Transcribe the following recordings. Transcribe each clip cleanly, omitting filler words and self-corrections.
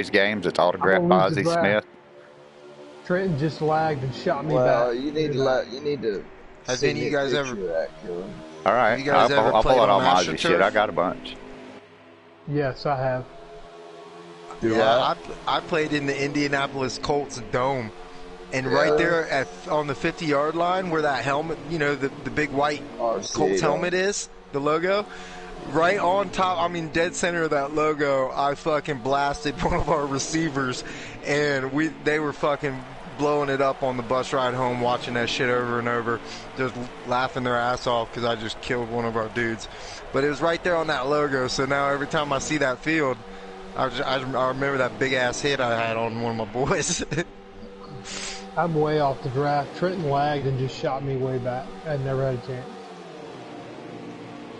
these games. It's autographed I'm by gonna lose the Ozzie draft. Smith. Trenton just lagged and shot me Well, back. you need to Has send any me of you a guys picture ever? of that killer. All Have right, you guys ever I'll played pull out on all my Ozzie shit. AstroTurf? I got a bunch. Yes, I have. Yeah, I played in the Indianapolis Colts dome, and right there on the 50-yard line where that helmet, you know, the big white Colts helmet is, the logo, right on top, I mean dead center of that logo, I fucking blasted one of our receivers, and they were fucking blowing it up on the bus ride home, watching that shit over and over, just laughing their ass off because I just killed one of our dudes. But it was right there on that logo, so now every time I see that field, I remember that big ass hit I had on one of my boys. I'm way off the draft. Trenton lagged and just shot me way back. I never had a chance.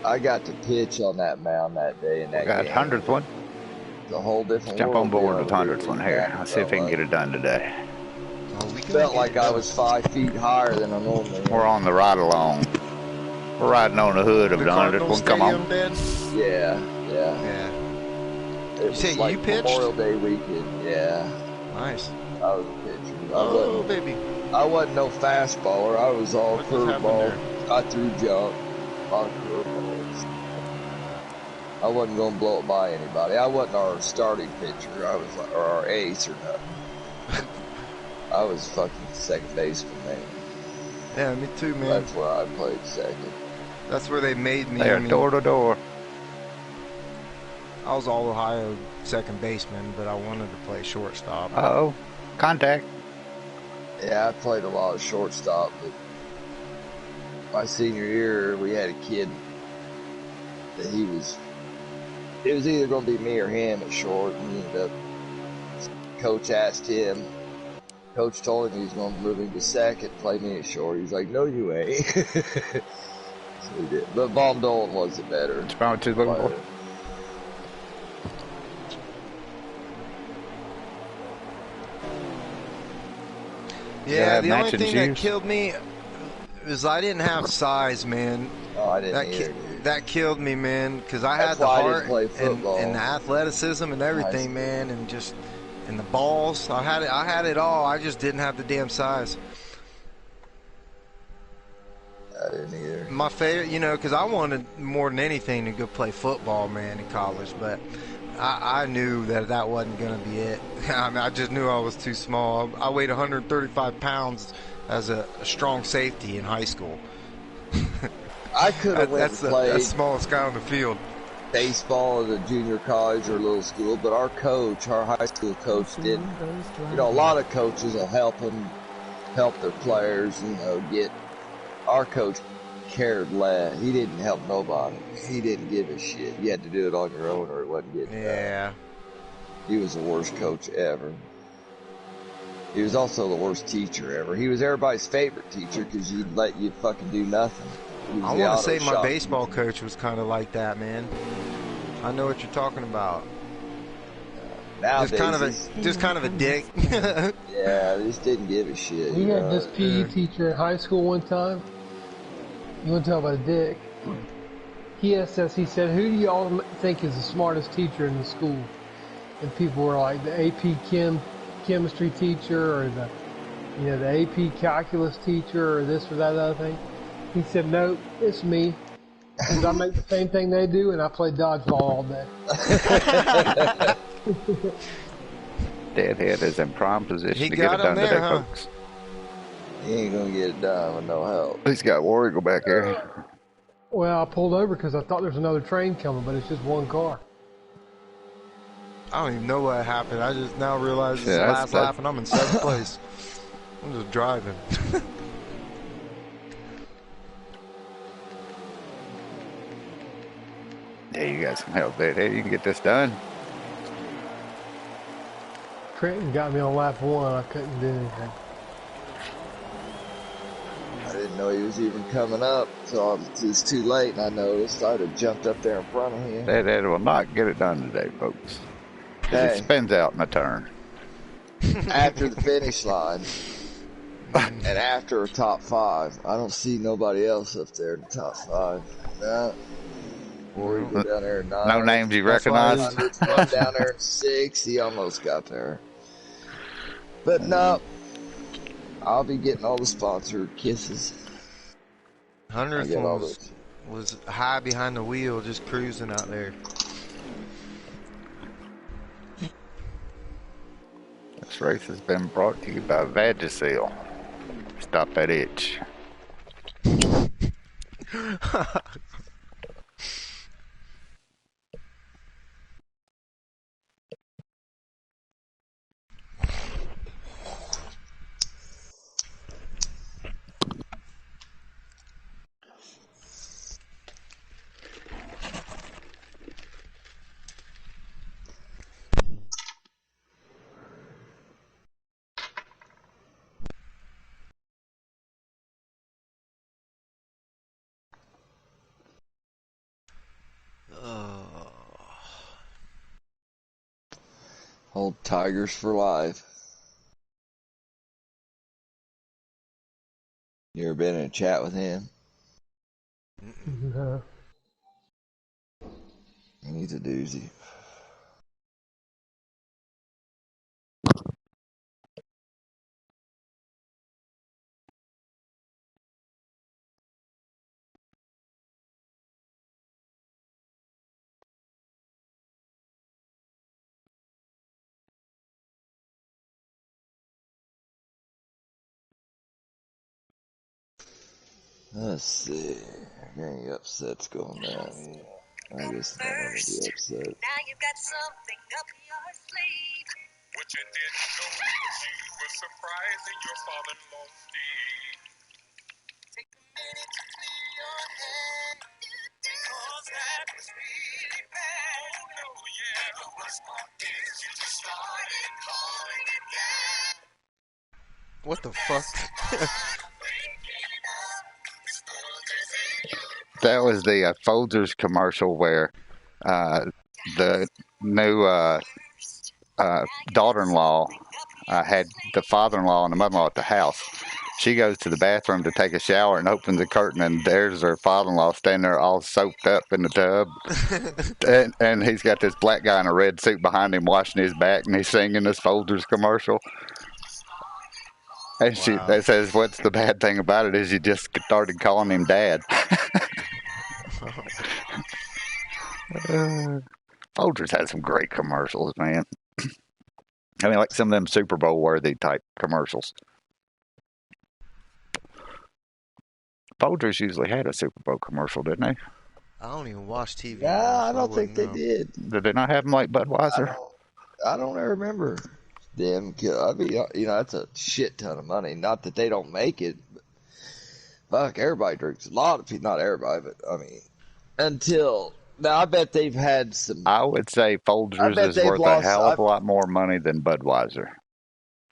I got to pitch on that mound that day in that Got game. 100th one. It's a whole different Jump world on board with dealing 100th one here. I'll see if we can get it done today. Felt like I was 5 feet higher than I normally am. We're on the ride along. We're riding on the hood of the 100th one. Come on. Yeah. It You say was like you pitched? Memorial Day weekend, yeah. Nice. I was a pitcher. Oh, baby. I wasn't no fastballer. I was all curveball. I threw junk. A lot of curveballs. I wasn't going to blow it by anybody. I wasn't our starting pitcher. I was like, or our ace or nothing. I was fucking second baseman, man. Yeah, me too, man. That's where I played second. That's where they made me. They're door to door. I was all Ohio second baseman, but I wanted to play shortstop. Uh-oh. Contact. Yeah, I played a lot of shortstop, but my senior year, we had a kid that it was either going to be me or him at short, and he ended up, coach asked him, coach told him he was going to move him to second, play me at short. He's like, no, you ain't. So he did. But Von Dolan was the better. It's about to little boy. Yeah, the only thing that killed me is I didn't have size, man. Oh, I didn't either. That killed me, man, because I had the heart and the athleticism and everything, man, and the balls. I had it all. I just didn't have the damn size. I didn't either. My favorite, you know, because I wanted more than anything to go play football, man, in college, but I knew that wasn't going to be it. I mean, I just knew I was too small. I weighed 135 pounds as a strong safety in high school. I could have went and played. That's the smallest guy on the field. Baseball at a junior college or little school, but our high school coach didn't. You know, a lot of coaches will help their players, you know, get. Our coach cared less. He didn't help nobody. He didn't give a shit. You had to do it on your own or it wasn't getting done. He was the worst coach ever. He was also the worst teacher ever. He was everybody's favorite teacher because he'd let you fucking do nothing. I want to say my baseball coach was kind of like that, man. I know what you're talking about. Nowadays, just kind of a dick. Yeah, he just didn't give a shit. We had this PE teacher in high school one time. You want to talk about a dick? He asked us, he said, who do you all think is the smartest teacher in the school? And people were like, the AP chemistry teacher, or the AP calculus teacher, or this or that other thing. He said, no, it's me. Because I make the same thing they do, and I play dodgeball all day. Deadhead is in prime position He to get it done there, today, huh? folks. He ain't gonna get it done with no help. He's got Warrior back there. Well, I pulled over because I thought there was another train coming, but it's just one car. I don't even know what happened. I just now realize it's the last lap and I'm in 7th place. I'm just driving. Yeah, you got some help there. Hey, you can get this done. Trenton got me on lap 1. I couldn't do anything. I didn't know he was even coming up, so it was too late, and I noticed. I'd have jumped up there in front of him. That will not get it done today, folks. It spins out in a turn. After the finish line, and after a top 5, I don't see nobody else up there in the top 5. Or he go down there at 9. No names you recognize? One down there at 6. He almost got there. But no, I'll be getting all the sponsored kisses. 100th was high behind the wheel, just cruising out there. This race has been brought to you by Vagisil. Stop that itch. Old Tigers for life. You ever been in a chat with him? No. He's a doozy. Let's see. Any upsets going down here? I guess not gonna be upset. Now you got something up your sleeve. What you didn't know was you were surprising your father-in-law, Steve. Take a minute to clear your head, 'cause that was really bad. Oh no, yeah. The worst part is you just started calling again. What the fuck? That was the Folgers commercial where the new daughter-in-law had the father-in-law and the mother-in-law at the house. She goes to the bathroom to take a shower and opens the curtain, and there's her father-in-law standing there all soaked up in the tub. and he's got this black guy in a red suit behind him washing his back, and he's singing this Folgers commercial. And they says, what's the bad thing about it is you just started calling him Dad. Folgers had some great commercials, man. I mean, like some of them Super Bowl worthy type commercials. Folgers usually had a Super Bowl commercial, didn't they? I don't even watch TV. Yeah, I don't think they did. Did they not have them like Budweiser? I don't remember them. I mean, you know, that's a shit ton of money. Not that they don't make it, but fuck, everybody drinks. A lot of people, not everybody, but I mean, until now, I bet they've had some. I would say Folgers is worth a hell of a lot more money than Budweiser.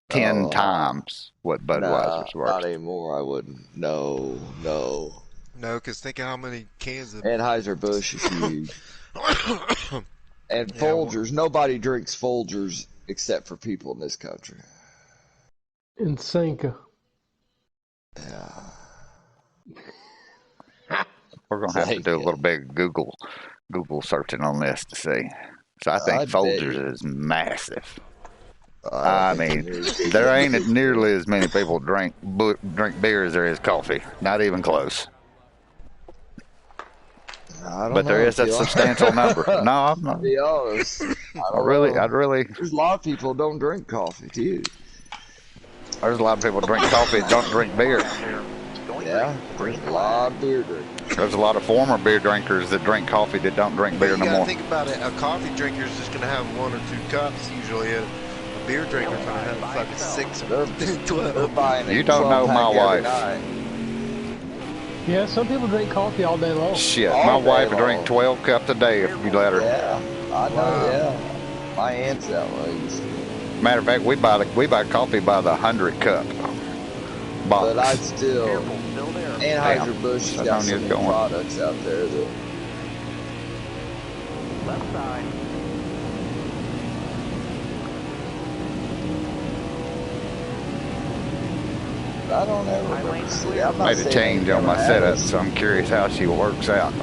10 times what Budweiser's worth. Not anymore. I wouldn't. No. No, because think of how many cans of Anheuser-Busch is huge. And Folgers, nobody drinks Folgers except for people in this country. In Sanka. Yeah. We're going to have to do a little bit of Google searching on this to see. So I think Folgers is massive. I mean, there ain't nearly as many people drink beer as there is coffee. Not even close. But there is a substantial number. No, I'm not. To be honest, I'd really. There's a lot of people who don't drink coffee too. There's a lot of people that drink coffee that don't drink beer. Yeah, there's a lot of beer drinkers. There's a lot of former beer drinkers that drink coffee that don't drink beer no more. Think about it. A coffee drinker is just going to have 1 or 2 cups usually. A beer drinker is going to have fucking 6 or 12. You don't know my wife. Yeah, some people drink coffee all day long. Shit, my wife would drink 12 cups a day if you let her. Yeah, I know. Yeah, my aunt's that way. Matter of fact, we buy coffee by the 100-cup box. But I still, Anheuser-Busch has got some products out there that. Left side. I don't ever remember. See, I made a change on my setup, so I'm curious how she works out.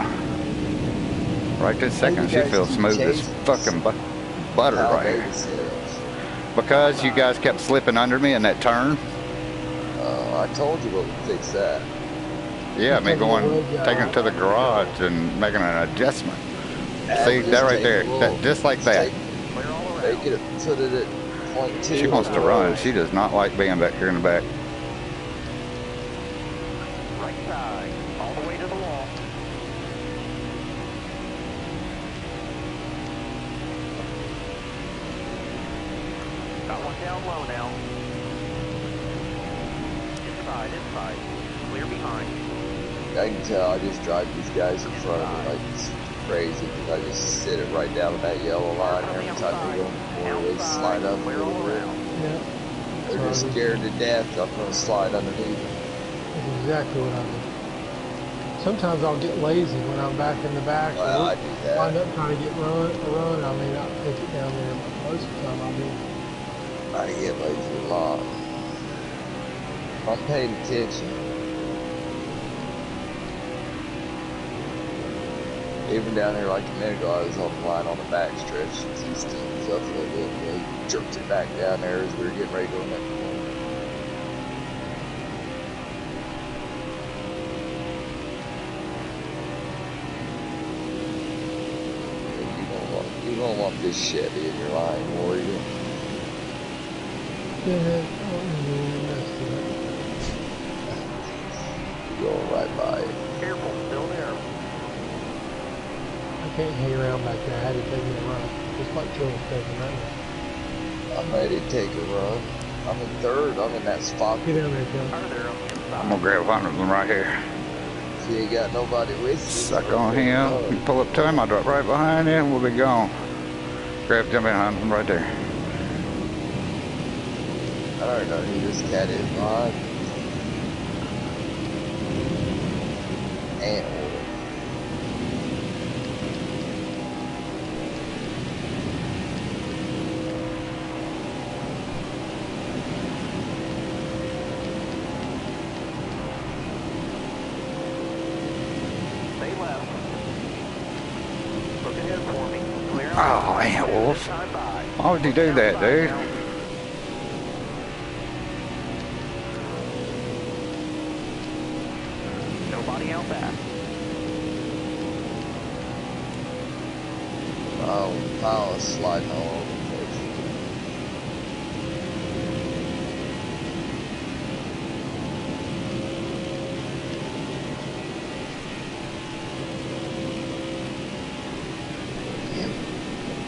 Right this second, she feels smooth as fucking butter right here. Because you guys kept slipping under me in that turn. I told you what would fix that. Yeah, me taking it to the garage and making an adjustment. See, that right there, just like that. Put it at 0.2. She wants to run. She does not like being back here in the back. Right side, all the way to the wall. Got one down low now. Inside. Clear behind. I can tell I just drive these guys in front of me like it's crazy because I just sit it right down to that yellow line every time they go forward. They slide up a little bit. Yeah. They're just scared to death. I'm going to slide underneath. That's exactly what I do. Sometimes I'll get lazy when I'm back in the back. Well, I do that. Wind up trying to get run. I may not take it down there, but most of the time I do. I get lazy a lot. I'm paying attention. Even down here like a minute ago, I was on the line on the back stretch. He steams up a little bit, and he jerks it back down there as we were getting ready to go in that corner. You don't want this Chevy in your line, Warrior. Yeah, You're going right by it. Careful, still there. I can't hang around back there. I had to take it a run. Just like Joel's taking right now. I'm ready to take a run. I'm in third. I'm in that spot. Get down there, Joe. I'm gonna grab one of them right here. So you ain't got nobody with you. Suck on him. You pull up to him. I'll drop right behind him. We'll be gone. Jump behind him right there. I don't know who this cat is, Ron. And Stay left. Look ahead for me. Clear. Oh, Ant Wolf. Why would you do that, dude? Nobody out back. oh, I was sliding all over the place.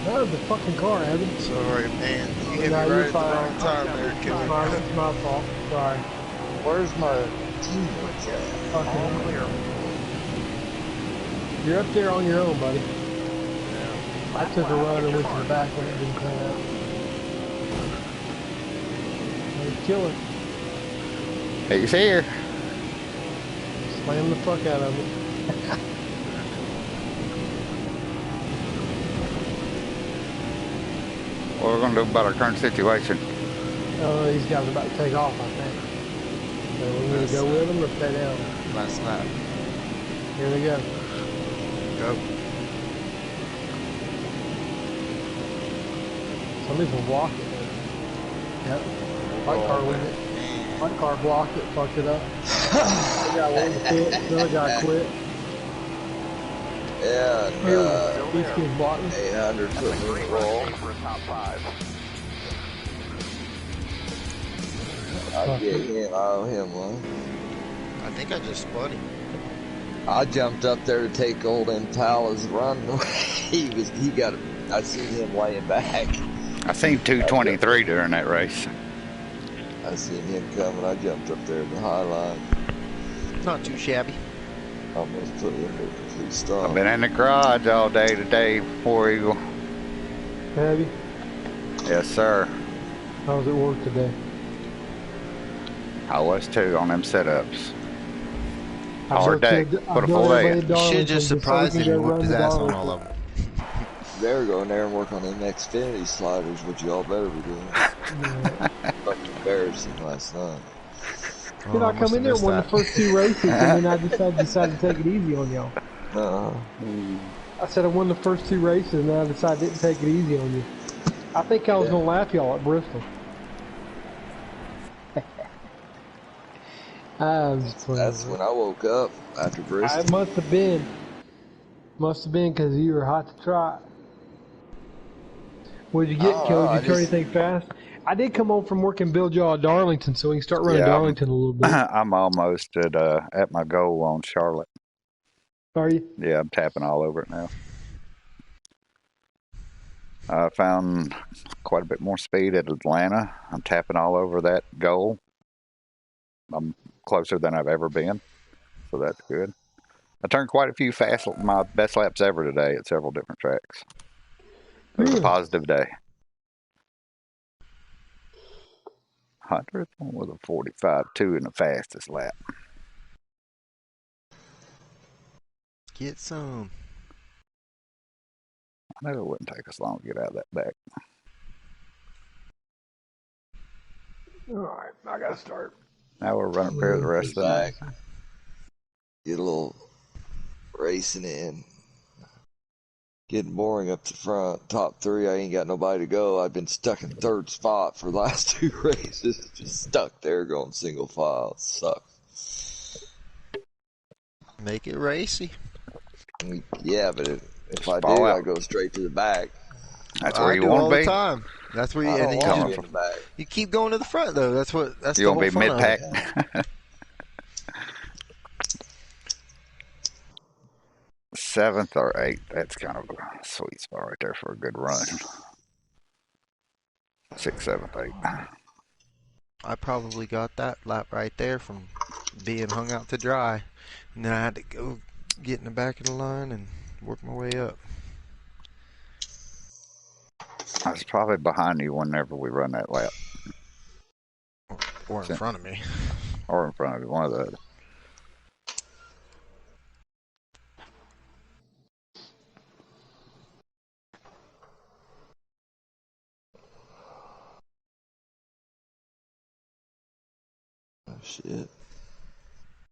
Out of the fucking car, Abby. Sorry, man. You hit me No, right you're at the fine. wrong time there, It's killer. my fault. Sorry. Where's my teammates at? Fucking clear. You're up there on your own, buddy. I took a run and went to the back when it didn't clean out. Let's kill it. He's here. Slam the fuck out of it. What we're gonna do about our current situation? These guys are about to take off, I think. So we're gonna go with them or stay down. Last lap. Here they go. Go. Somebody's gonna block it. Yep. White car with it. White car blocked it, fucked it up. They got one to quit. Another guy quit. Yeah, and, These kids blocking. 800 put me in the roll. For a top 5. I'll get him. I owe him one. I think I just spun him. I jumped up there to take old Impala's run. he got it. I seen him laying back. I seen 223 during that race. I seen him coming. I jumped up there in the high line. Not too shabby. Almost put him in a complete stop. I've been in the garage all day today, War Eagle. Have you? Yes, sir. How was it work today? I was too on them setups. Hard day. Put a full day in. You should just surprise him and whip his ass on all of them. Better go in there and work on them Xfinity sliders, which y'all better be doing. Fucking embarrassing last night. Did I come in there and won the first 2 races, and then I decided to take it easy on y'all. I said I won the first 2 races, and then I decided I didn't take it easy on you. I think I was going to laugh y'all at Bristol. That's when I woke up after Bristol. I must have been. Must have been because you were hot to trot. What did you get, Kelly? Did you turn anything fast? I did come home from work and build y'all a Darlington, so we can start running Darlington a little bit. I'm almost at my goal on Charlotte. Are you? Yeah, I'm tapping all over it now. I found quite a bit more speed at Atlanta. I'm tapping all over that goal. I'm closer than I've ever been, so that's good. I turned quite a few my best laps ever today at several different tracks. It was a positive day. 100th with a 45.2 in the fastest lap. Get some. I knew it wouldn't take us long to get out of that back. Alright, I gotta start. Now we're running pair the rest of the night. Get a little racing in. Getting boring up the front. Top 3, I ain't got nobody to go. I've been stuck in 3rd spot for the last 2 races. Just stuck there going single file. It sucks. Make it racy. Yeah, but if I do, I go straight to the back. That's where you want to be. All the time. That's where you want to be in the back. You keep going to the front though. That's you the want to be mid pack. 7th or 8th. That's kind of a sweet spot right there for a good run. 6th, 7th, 8th. I probably got that lap right there from being hung out to dry, and then I had to go get in the back of the line and work my way up. I was probably behind you whenever we run that lap. Or in front of me. Or in front of you, one of the other. Oh, shit.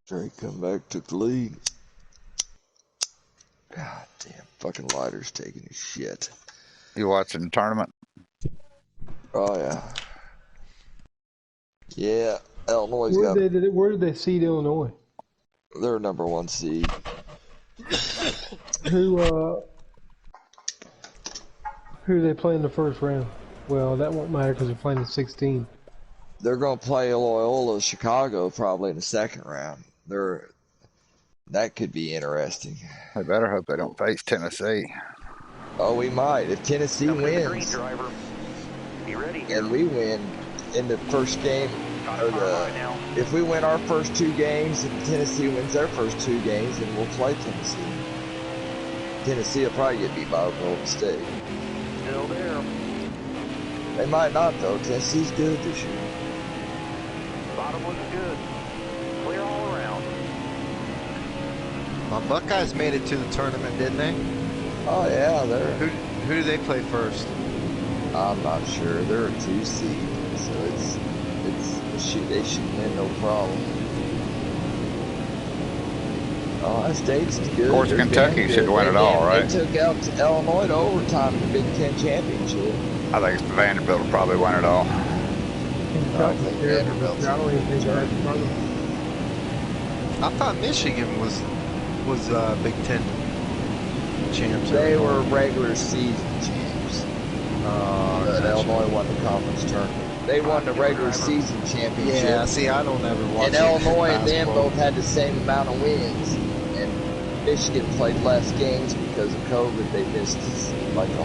Drake come back, took the lead. God damn, fucking lighter's taking his shit. You watching the tournament? Oh, yeah. Yeah, Illinois Where did they seed Illinois? They're number 1 seed. Who do they play in the first round? Well, that won't matter because they're playing the 16. They're going to play Loyola Chicago probably in the 2nd round. That could be interesting. They better hope they don't face Tennessee. Oh, we might. If Tennessee wins, and we win in the first game, if we win our first 2 games and Tennessee wins their first 2 games, then we'll play Tennessee. Tennessee will probably get beat by Oklahoma State. Still there. They might not, though. Tennessee's good this year. Bottom looks good. Clear all around. My Buckeyes made it to the tournament, didn't they? Oh, yeah, Who do they play first? I'm not sure. They're a 2 seed, so they should win no problem. Ohio State's good. Of course, Kentucky should win it all, right? They took out Illinois to overtime in the Big Ten Championship. I think Vanderbilt will probably win it all. I think Vanderbilt's I thought Michigan was Big Ten champs. They were regular season champs. But Illinois won the conference tournament. They won the regular season championship. Yeah, see, I don't ever watch. And Illinois and them both had the same amount of wins. And Michigan played less games because of COVID. They missed like a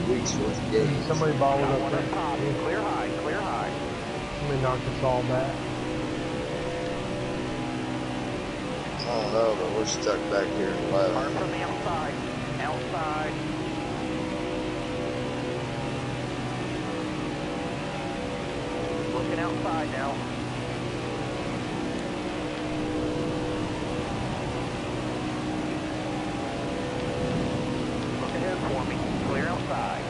week's worth of games. Somebody balled up there. Clear high, clear high. Somebody knocked us all back. I don't know, but we're stuck back here in 11. Hard from the outside. Outside. Looking outside now. Look ahead for me. Clear outside.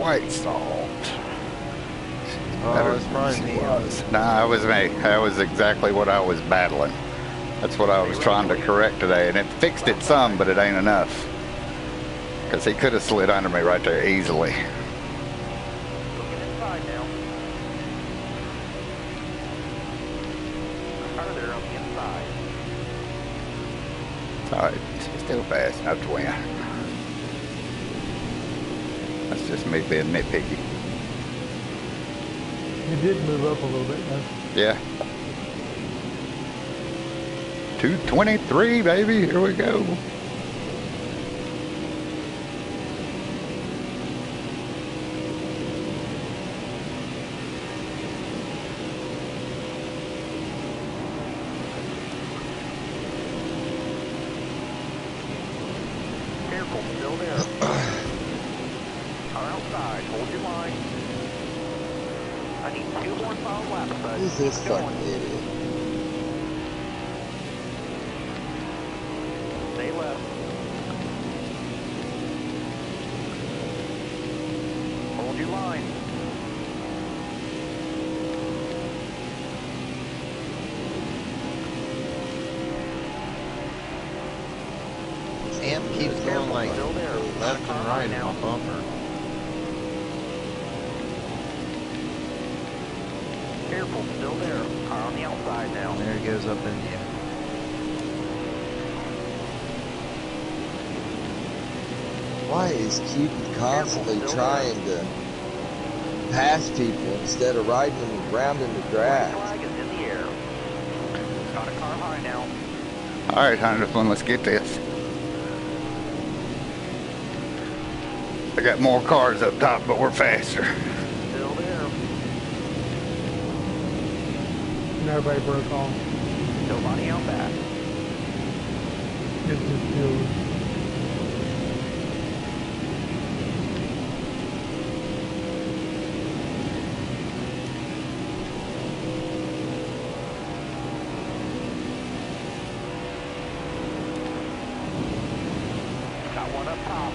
white salt. Oh, it's probably me. Nah, it was me. That was exactly what I was battling. That's what I was trying to correct today, and it fixed it some, but it ain't enough. Because he could have slid under me right there easily. Looking inside now. Further on the inside. It's alright. It's still fast enough to win. That's just me being nitpicky. You did move up a little bit, though. Yeah. 223, baby. Here we go. Careful, still there. Car outside, hold your line. I need 2 more final laps, bud. Who's this fucking idiot? Stay left. Hold your line. Amp keeps going like Still there. left and right in my bumper. Careful, still there. Car on the outside now. And there he goes up in the air. Why is Cupid constantly trying to pass people instead of riding them around in the grass? Flag is in the air. Got a car high now. Alright, Henderson, let's get this. I got more cars up top, but we're faster. Still there. And everybody broke off. Nobody out back. It's just fuel. Got one up top.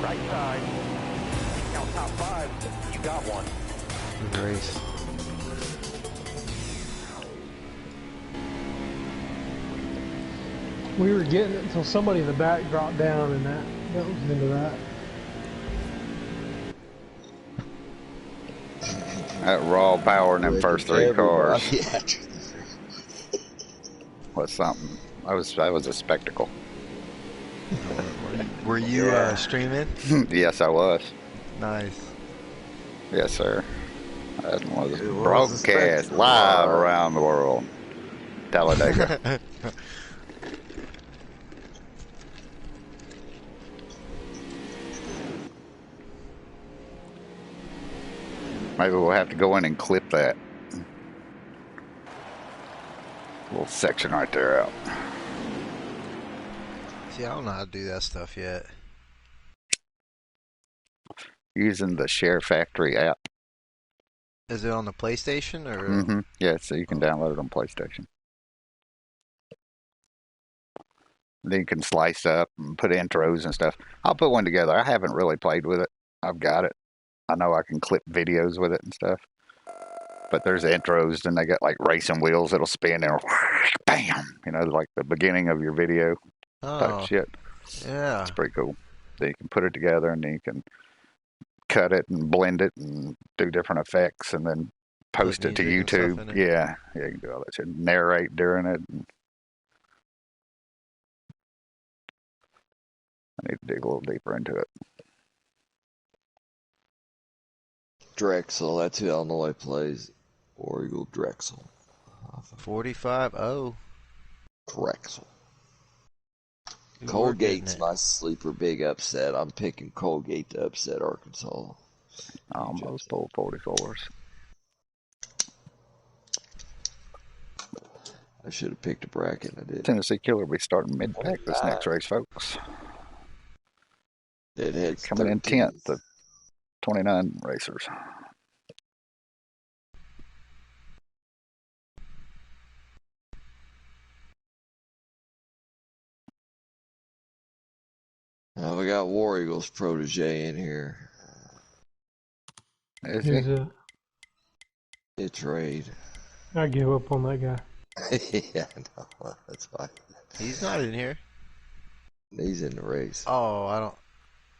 Right side. Count top 5. You got one. Good race. We were getting it until somebody in the back dropped down, and that was into that. That raw power in them first 3 cars was something. That was a spectacle. Were you streaming? Yes, I was. Nice. Yes, sir. That was It was broadcast a live spectacle. around the world. Talladega. Maybe we'll have to go in and clip that little section right there out. See, I don't know how to do that stuff yet. Using the Share Factory app. Is it on the PlayStation or? Mm-hmm. Yeah, so you can download it on PlayStation. Then you can slice up and put intros and stuff. I'll put one together. I haven't really played with it. I've got it. I know I can clip videos with it and stuff. But there's intros, and they got like racing wheels that'll spin and bam, you know, like the beginning of your video type shit. Yeah. It's pretty cool. Then you can put it together, and then you can cut it and blend it and do different effects, and then post it to YouTube. Yeah, you can do all that shit. Narrate during it. I need to dig a little deeper into it. Drexel, that's who Illinois plays. Oriole Drexel. 45-0. Drexel. Who Colgate's my sleeper big upset. I'm picking Colgate to upset Arkansas. Almost pulled 44s. I should have picked a bracket and I did. Tennessee Killer will be starting mid-pack this next race, folks. It hits coming in 10th of 29 racers. We got War Eagle's protege in here. Is Who's he? It's Raid. I give up on that guy. Yeah, no, that's fine. He's not in here. He's in the race. Oh, I don't.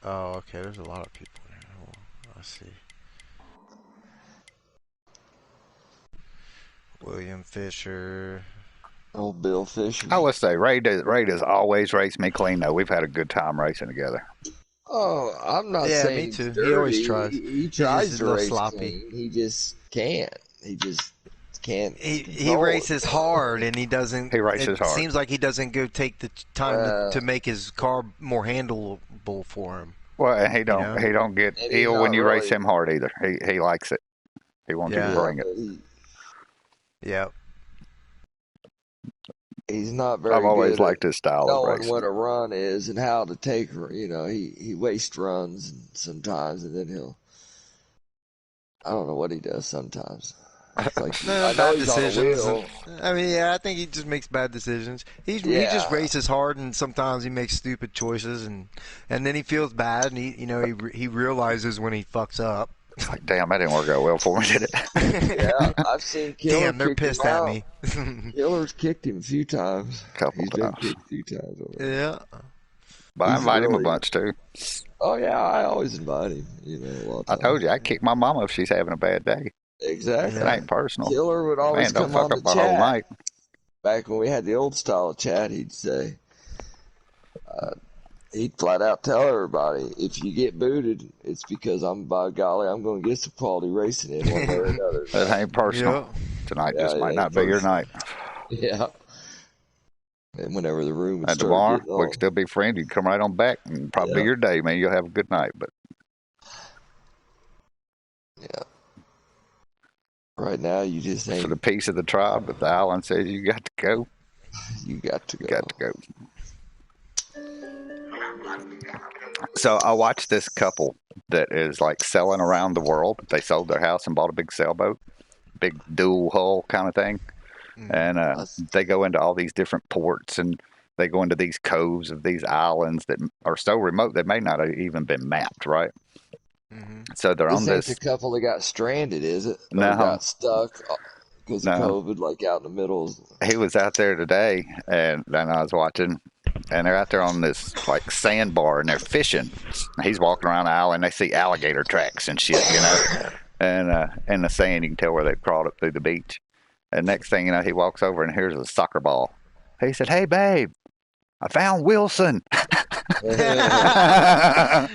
Oh, okay. There's a lot of people in here. Oh, I see. William Fisher. Old Bill Fisher. I would say Ray has always raced me clean, though. We've had a good time racing together. Oh, I'm not Yeah, saying me too. he's He always dirty. tries. He He's tries just a to little race sloppy. clean. He just can't. He just can't. He control races it. hard, and he doesn't. He races it hard. seems like he doesn't go take the time to make his car more handleable for him. Well, and he know? don't get And he's ill when not you race really- him hard either. He likes it. He wants you to Yeah. bring it. but Yeah. he's not very I've always good liked his style of knowing racing. what a run is and how to take her. You know, he wastes runs sometimes, and then he'll. I don't know what he does sometimes. It's like, I know Bad he's on a decisions. wheel. I mean, yeah, I think he just makes bad decisions. He just races hard, and sometimes he makes stupid choices, and then he feels bad, and he realizes when he fucks up. It's like, damn, that didn't work out well for me, did it? Yeah, I've seen Killer. Damn, they're kick pissed him at out. me. Killer's kicked him a few times. Couple He's times. been kicked a few times. Already. Yeah. But I He's invite him a really- bunch, too. Oh yeah, I always invite him. You know, a lot of I times. told you, I kick my mama if she's having a bad day. Exactly. It ain't personal. Killer would always Man, don't come on fuck up the my whole chat. night. Back when we had the old style of chat, he'd say, he'd flat out tell everybody, if you get booted, it's because by golly, I'm going to get some quality racing in one way or another. It ain't personal. Yeah. Tonight Yeah, just it might ain't not be your personal. night. Yeah. And whenever the room would And start tomorrow, getting we on. can still be friends. You can come right on back and probably be Yeah. your day, man. You'll have a good night. But Yeah. Right now, you just for the ain't. peace of the tribe, if the island says you got to go, You got to go. you got to go. So I watched this couple that is like selling around the world. They sold their house and bought a big sailboat, big dual hull kind of thing. And they go into all these different ports, and they go into these coves of these islands that are so remote they may not have even been mapped, right? Mm-hmm. This So they're on ain't this. the couple that got stranded, is it? Or No. got stuck because of No. COVID, like out in the middle. He was out there today, and then I was watching, and they're out there on this like sandbar, and they're fishing. He's walking around the island, they see alligator tracks and shit, you know, and in the sand you can tell where they've crawled up through the beach. And next thing you know, he walks over and here's a soccer ball. He said, "Hey, babe, I found Wilson." That's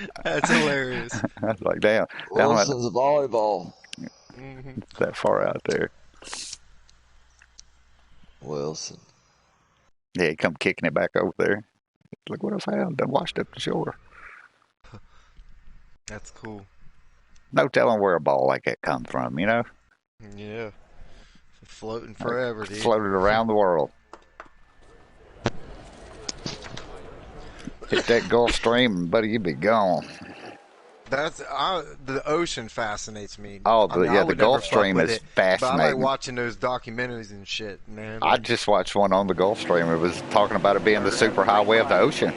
hilarious. I was like, damn, Wilson's a volleyball. Mm-hmm. that far out there. Wilson. Yeah, he come kicking it back over there. Look what I found. Done washed up the shore. That's cool. No telling where a ball like that comes from, you know? Yeah. Floating forever, dude. Floated around the world. Hit that Gulf Stream, buddy, you'd be gone. The ocean fascinates me. Oh, I mean, I the would Gulf never fuck Stream with is it, But I like fascinating. watching those documentaries and shit, man. I just watched one on the Gulf Stream. It was talking about it being the super highway of the ocean.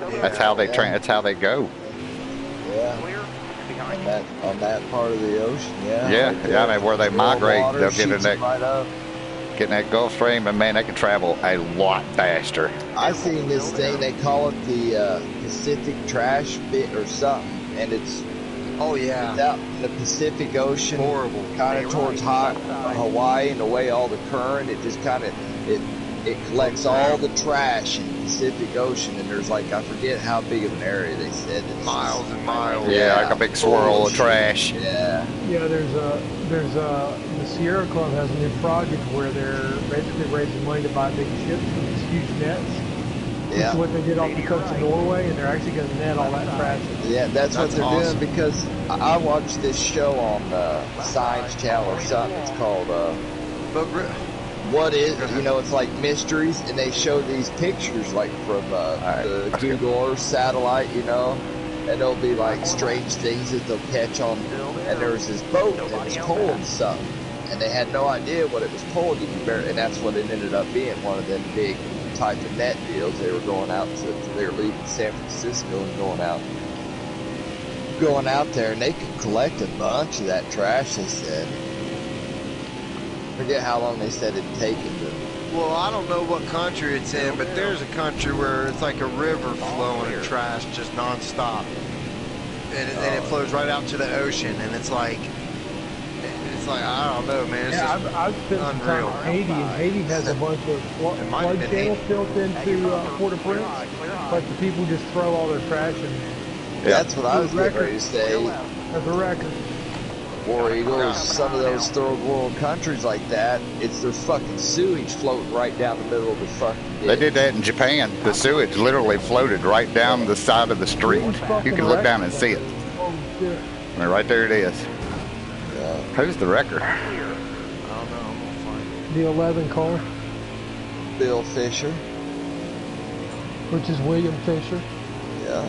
That's how they that's how they go. Yeah. On that part of the ocean, yeah. Yeah, Like yeah. I mean, where they migrate, water they'll get in shoots that, right up. get in that Gulf Stream, and man, they can travel a lot faster. I seen this thing. They call it the Pacific Trash Bit or something, and it's Oh yeah. out in the Pacific Ocean, Horrible. kind of towards Hawaii, and the way all the current, it just kind of it collects all the trash in the Pacific Ocean, and there's like, I forget how big of an area they said. It's Miles and miles. Yeah, like a big swirl of trash. Yeah. Yeah, the Sierra Club has a new project where they're basically raising money to buy big ships with these huge nets. Which Yeah. is what they did off the coast of Norway, and they're actually going to net all that trash. Yeah, that's what they're awesome. doing, because I watched this show on Science Channel or something. It's called But What Is, you know, it's like mysteries, and they show these pictures like from the Google Earth satellite, you know, and there'll be like strange things that they'll catch on. And there was this boat that was pulling something, and they had no idea what it was pulling, and that's what it ended up being, one of them big type of net deals. They were going out they were leaving San Francisco and going out there, and they could collect a bunch of that trash, they said. Forget how long they said it'd taken to. Well, I don't know what country it's in, but there's a country where it's like a river flowing of trash just nonstop. And it flows right out to the ocean, and it's like, I don't know, man. It's I've spent some time in Haiti, and Haiti has a bunch of flood channels built into Port-au-Prince, but the people just throw all their trash in there. That's what I was getting ready to say. That's a record. War Eagles, some of those third world countries like that, it's their fucking sewage floating right down the middle of the fucking ditch. They did that in Japan. The sewage literally floated right down the side of the street. You can look down and see it. Oh, shit. I mean, right there it is. Who's the wrecker? I don't know. I'm gonna find it. The 11 car, Bill Fisher. which is William Fisher. Yeah.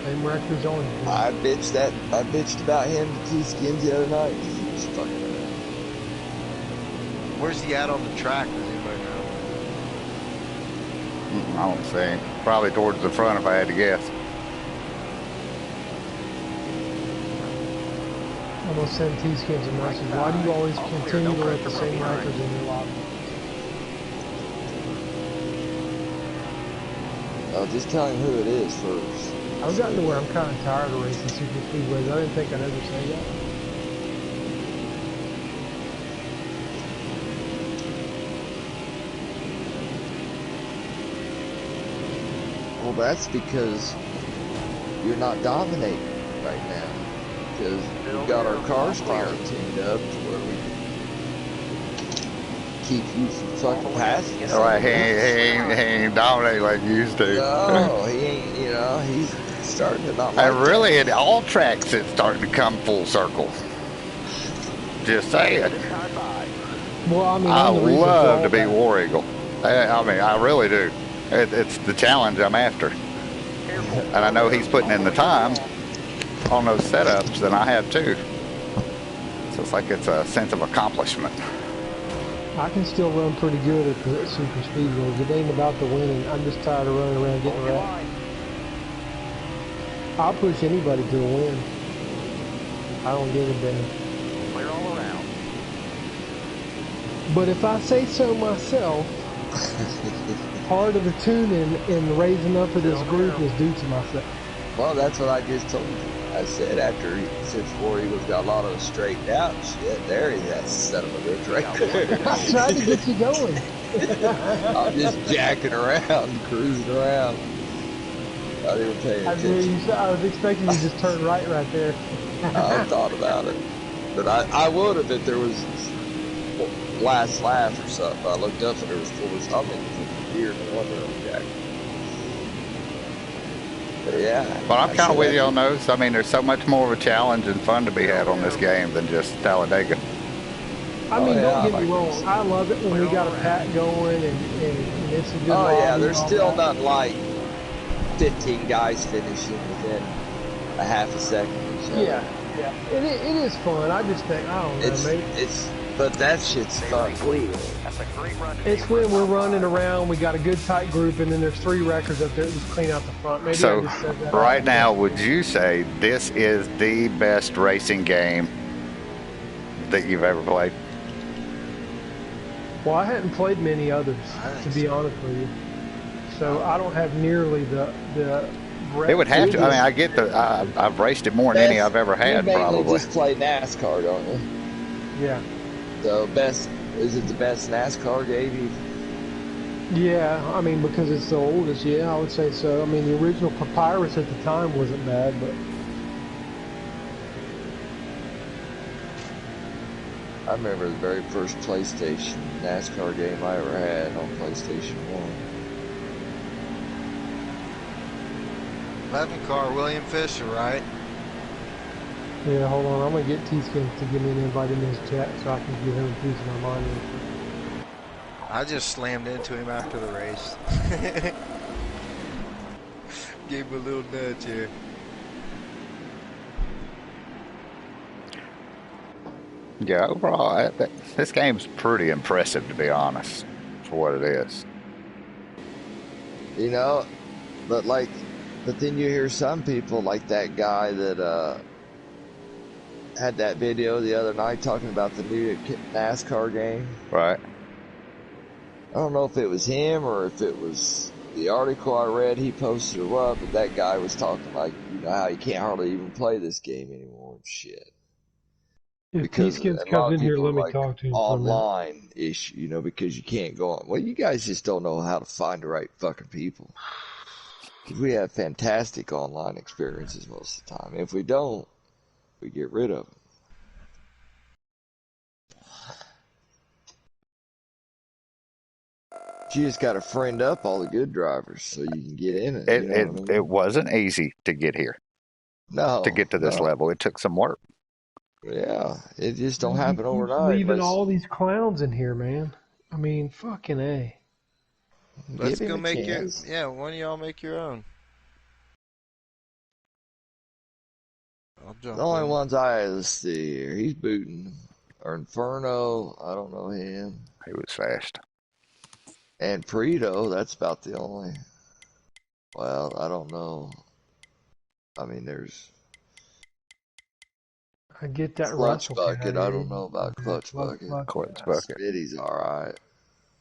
Same records on it. I bitched about him to T-Skins the other night. He was fucking around. Where's he at on the track? Does anybody know? I don't see. Probably towards the front if I had to guess. I'm going to send T-Skins a message. Why do you always continue to let the same records in your lobby? I'll just tell him who it is first. I've gotten to where I'm kind of tired of racing super speedways. I didn't think I'd ever say that. Well, that's because you're not dominating right now. Because we've got our cars finally tuned up to where we can keep you from fucking passing. All right, he ain't dominating like he used to. No, he ain't, he's starting to not like And really, at all tracks, it's starting to come full circle. Just saying. Well, I mean, I love to be War Eagle. I mean, I really do. It's the challenge I'm after. And I know he's putting in the time on those setups, and I have too. So it's like it's a sense of accomplishment. I can still run pretty good at the super speedways. It ain't about the winning. I'm just tired of running around getting wrecked. I'll push anybody to a win. I don't give a damn. Clear all around. But if I say so myself, part of the tuning and raising up of this group is due to myself. Well, that's what I just told you. I said since War Eagles got a lot of us straightened out, shit, there he is. That son of a bitch right there. I tried to get you going. I'm just jacking around, cruising around. Not even paying attention. I was expecting you to just turn right there. I thought about it. But I would have if there was last laugh or something. I looked up and there was full of something. Deer and one room jack. But yeah. But I'm kind of with you on those. I mean, there's so much more of a challenge and fun to be had on this game than just Talladega. I mean, don't get me wrong. I love it when we got a pack going and it's a good Oh yeah, lobby there's and all still that. nothing like 15 guys finishing within a half a second or so. Yeah. It is fun. I just think, I don't know, maybe. But that shit's fun. That's a great run. It's when we're running around, we got a good tight group, and then there's 3 wreckers up there that just clean out the front. Maybe So I just said that. right now, would you say this is the best racing game that you've ever played? Well, I hadn't played many others, to be honest with you. So I don't have nearly the It would have to. I mean, I get I've raced it more than any I've ever had, you mainly probably. just play NASCAR, don't you? Yeah. So is it the best NASCAR game? Yeah, I mean, because it's the oldest, yeah, I would say so. I mean, the original Papyrus at the time wasn't bad, but... I remember the very first PlayStation NASCAR game I ever had on PlayStation 1. 11 car, William Fisher, right? Yeah, hold on, I'm going to get T-Skins to give me an invite in this chat so I can give him a piece of my mind. I just slammed into him after the race. Gave him a little nudge here. Yeah, overall, this game's pretty impressive, to be honest, for what it is. You know, but then you hear some people like that guy that had that video the other night talking about the new NASCAR game. Right. I don't know if it was him or if it was the article I read he posted or what, but that guy was talking like, how you can't hardly even play this game anymore and shit. If Because T-Skins a lot comes of in here, people let are me like talk to him for a minute. online issue, because you can't go on. Well, you guys just don't know how to find the right fucking people. We have fantastic online experiences most of the time. If we don't, we get rid of them. You just got to friend up all the good drivers so you can get in it. You know what I mean? It wasn't easy to get here. No. To get to this level, it took some work. Yeah, it just don't happen overnight. Leaving all these clowns in here, man. I mean, fucking A. Let's go make your... Yeah, one of y'all make your own. I'll jump The only in. ones I see here, he's booting. Or Inferno, I don't know him. He was fast. And Preto, that's about the only. Well, I don't know. I mean, there's. I get that Clutch Russell Bucket. guy. I don't know about Clutch Bucket. Clutch Bucket. Spitty's alright.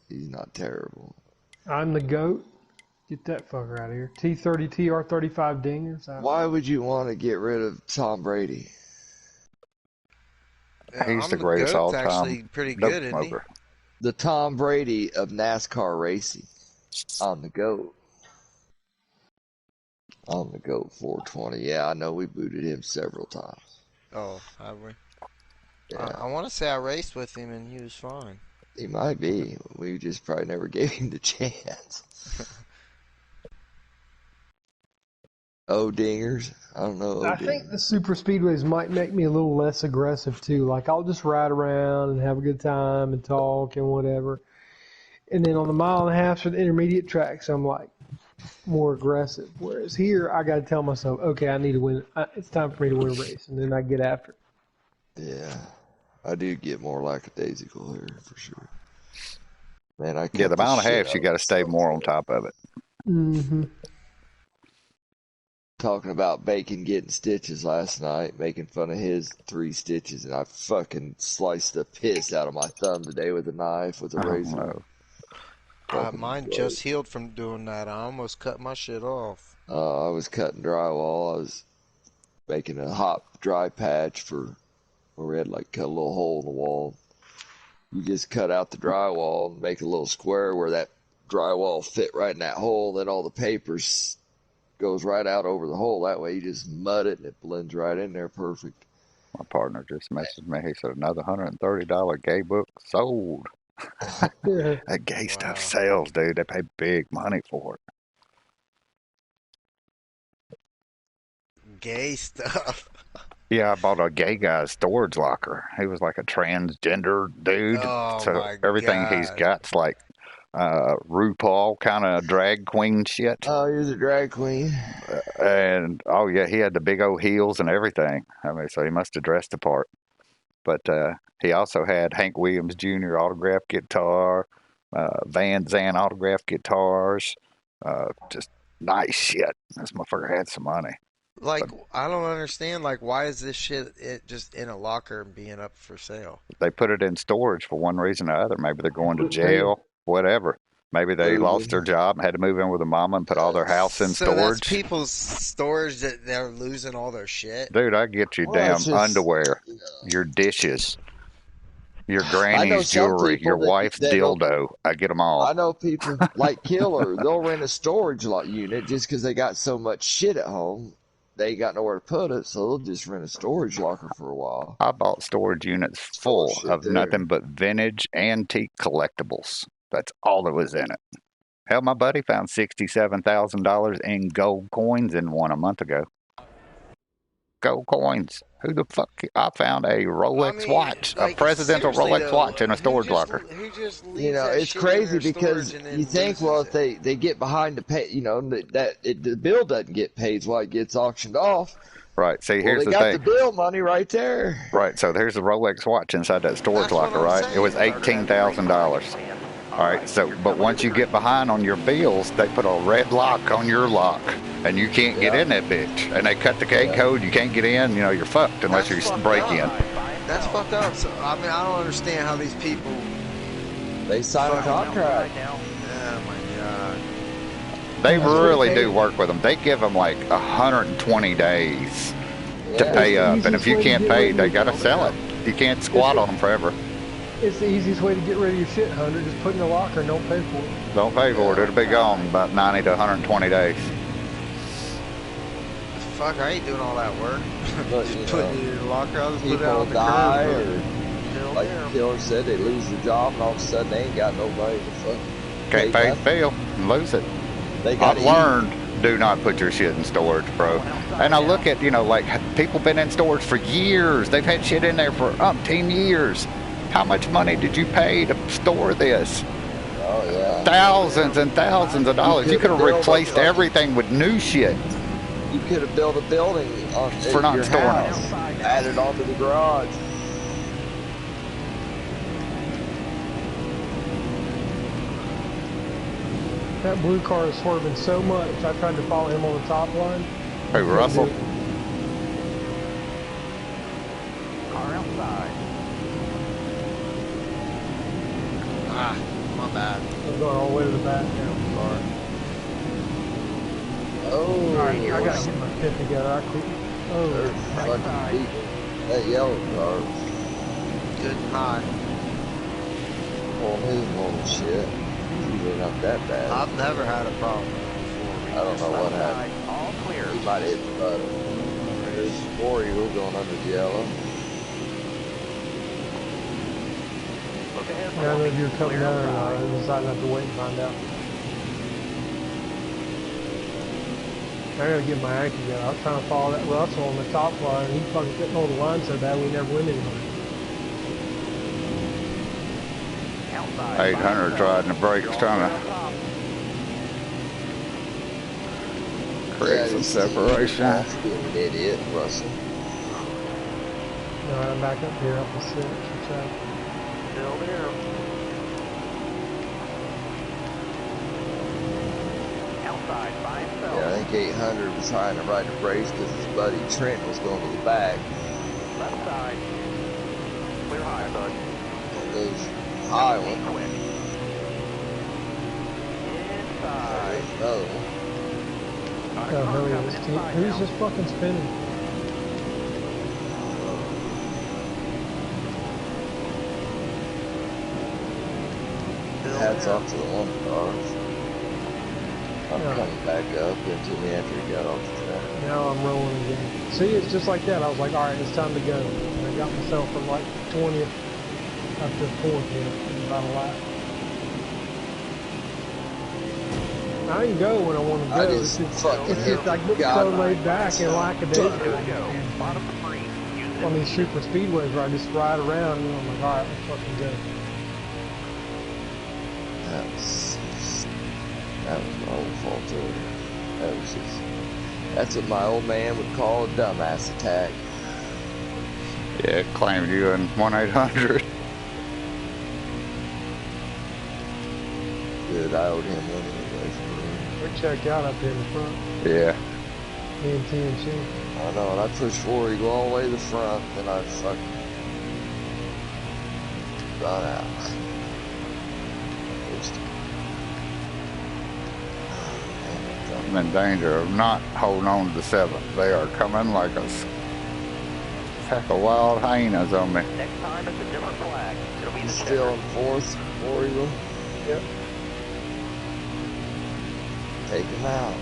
He's not terrible. I'm the GOAT. Get that fucker out of here. T30, TR35 dingers. Why would you want to get rid of Tom Brady? He's the greatest all-time actually pretty good, isn't he? The Tom Brady of NASCAR racing. On the GOAT. On the GOAT 420. Yeah, I know we booted him several times. Oh, have we? Yeah. I want to say I raced with him and he was fine. He might be. We just probably never gave him the chance. Dingers. I don't know. I think the super speedways might make me a little less aggressive too. Like I'll just ride around and have a good time and talk and whatever. And then on the mile and a half for the intermediate tracks, I'm like more aggressive. Whereas here, I got to tell myself, okay, I need to win. It's time for me to win a race, and then I get after it. Yeah, I do get more lackadaisical here for sure. Man, the mile and a half, you got to stay more on top of it. Mm-hmm. Talking about Bacon getting stitches last night, making fun of his 3 stitches, and I fucking sliced the piss out of my thumb today with a knife with a razor. Mine just healed from doing that. I almost cut my shit off. I was cutting drywall. I was making a hot dry patch for where we had cut a little hole in the wall. You just cut out the drywall and make a little square where that drywall fit right in that hole. Then all the papers goes right out over the hole. That way you just mud it and it blends right in there perfect. My partner just messaged me. He said another $130 gay book sold. That gay stuff sells, dude. They pay big money for it. Gay stuff. Yeah, I bought a gay guy's storage locker. He was like a transgender dude. So everything he's got's like RuPaul kind of drag queen shit. Oh, he was a drag queen. And he had the big old heels and everything. I mean, so he must have dressed the part. But he also had Hank Williams Jr. autographed guitar, Van Zandt autographed guitars, just nice shit. This motherfucker had some money. I don't understand. Why is this shit just in a locker and being up for sale? They put it in storage for one reason or other. Maybe they're going to jail, whatever. Maybe they lost their job and had to move in with a mama and put all their house in storage. So that's people's storage that they're losing all their shit? Dude, I get you underwear, your dishes, your granny's jewelry, your wife's dildo. I get them all. I know people like Killer. They'll rent a storage unit just because they got so much shit at home. They ain't got nowhere to put it, so they'll just rent a storage locker for a while. I bought storage units full of nothing but vintage antique collectibles. That's all that was in it. Hell, my buddy found $67,000 in gold coins in one a month ago. Gold coins. Who the fuck? I found a Rolex watch, a presidential Rolex watch in a storage locker. It's crazy because you think, well, if they get behind the pay, the bill doesn't get paid while it gets auctioned off. Right. See, here's the thing. They got the bill money right there. Right. So there's the Rolex watch inside that storage locker, right? It was $18,000. All right, so, but once you get behind on your bills, they put a red lock on your lock, and you can't get in that bitch. And they cut the gate code, you can't get in, you know, you're fucked unless you break in. That's fucked up. So, I mean, I don't understand how these people... They sign a contract. Oh, my God. They really do work with them. They give them like 120 days to pay up, and if you can't pay, they gotta sell it. You can't squat on them forever. It's the easiest way to get rid of your shit, Hunter. Just put it in a locker and don't pay for it. Don't pay for it. It'll be gone in about 90 to 120 days. Fuck, I ain't doing all that work. Just put it in the locker, I'll just put it out on the die, curb. or like the killer said, they lose their job, and all of a sudden they ain't got nobody to fuck. Can't pay the bill and lose it. I've learned, do not put your shit in storage, bro. And I look at, you know, like, people been in storage for years. They've had shit in there for umpteen years. How much money did you pay to store this? Oh, yeah. Thousands and thousands of dollars. You could have replaced everything with new shit. You could have built a building on for not your storing house, added onto the garage. That blue car is swerving so much. I tried to follow him on the top line. Hey, Russell. Car outside. Ah, my bad. I'm going all the way to the back now. Sorry. Oh, Alright, I gotta get my pit together. I quit. There's fucking people. That yellow car. Good and high. On his little shit. Usually not that bad. I've never had a problem before. I don't know what happened. All clear. He might hit the button. There's 4 Eagle going under the yellow. Look ahead. I don't know if you're coming out or not. I decided not to wait and find out. I gotta get my act together. I was trying to follow that Russell on the top line, and he fucking couldn't hold the line so bad we never went anywhere. 800 riding the brakes, trying to create some separation. Being an idiot, Russell. No, I'm back up here, up the 6. Still there. Outside by himself. Yeah, I think 800 was trying to ride the brakes because his buddy Trent was going to the back. Left side. Clear high, bud. Those high one. Quick. Inside. There's another one. Oh, hurry up, this team. Who's just fucking spinning? Hats off to the one cars. I'm coming back up into me after he got off the track. Now I'm rolling again. See, it's just like that. I was like, alright, it's time to go. And I got myself from like 20th up to 4th here in about a lap. I can go when I want to go. It's just I get so laid back and lackadaisical on these super speedways where I just ride around and I'm like, alright, let's fucking go. That was my own fault too. That was just, that's what my old man would call a dumbass attack. Yeah, it claimed you in 1-800. Good, I owed him money anyway. We're checked out up here in the front. Yeah. Me and TNC. I know, and I pushed forward, go all the way to the front, then I fucking run out. I'm in danger of not holding on to the 7th. They are coming like a pack of wild hyenas on me. Next time it's a different flag. It'll be the Still in 4th, 4 Eagle. Yep. Take him out.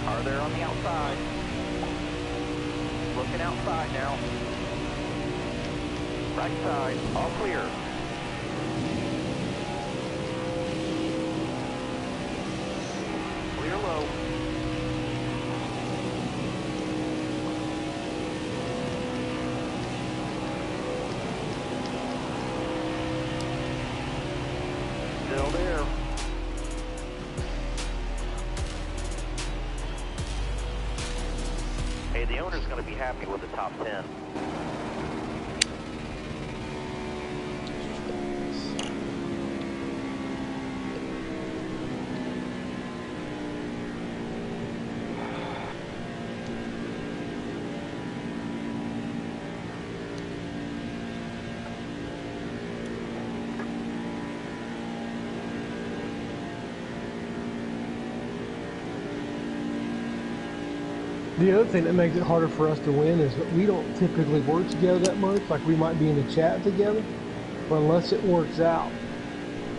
Car there on the outside. Looking outside now. Right side, all clear. Clear low. Still there. Hey, the owner's going to be happy with the top 10. The other thing that makes it harder for us to win is that we don't typically work together that much. Like, we might be in a chat together, but unless it works out,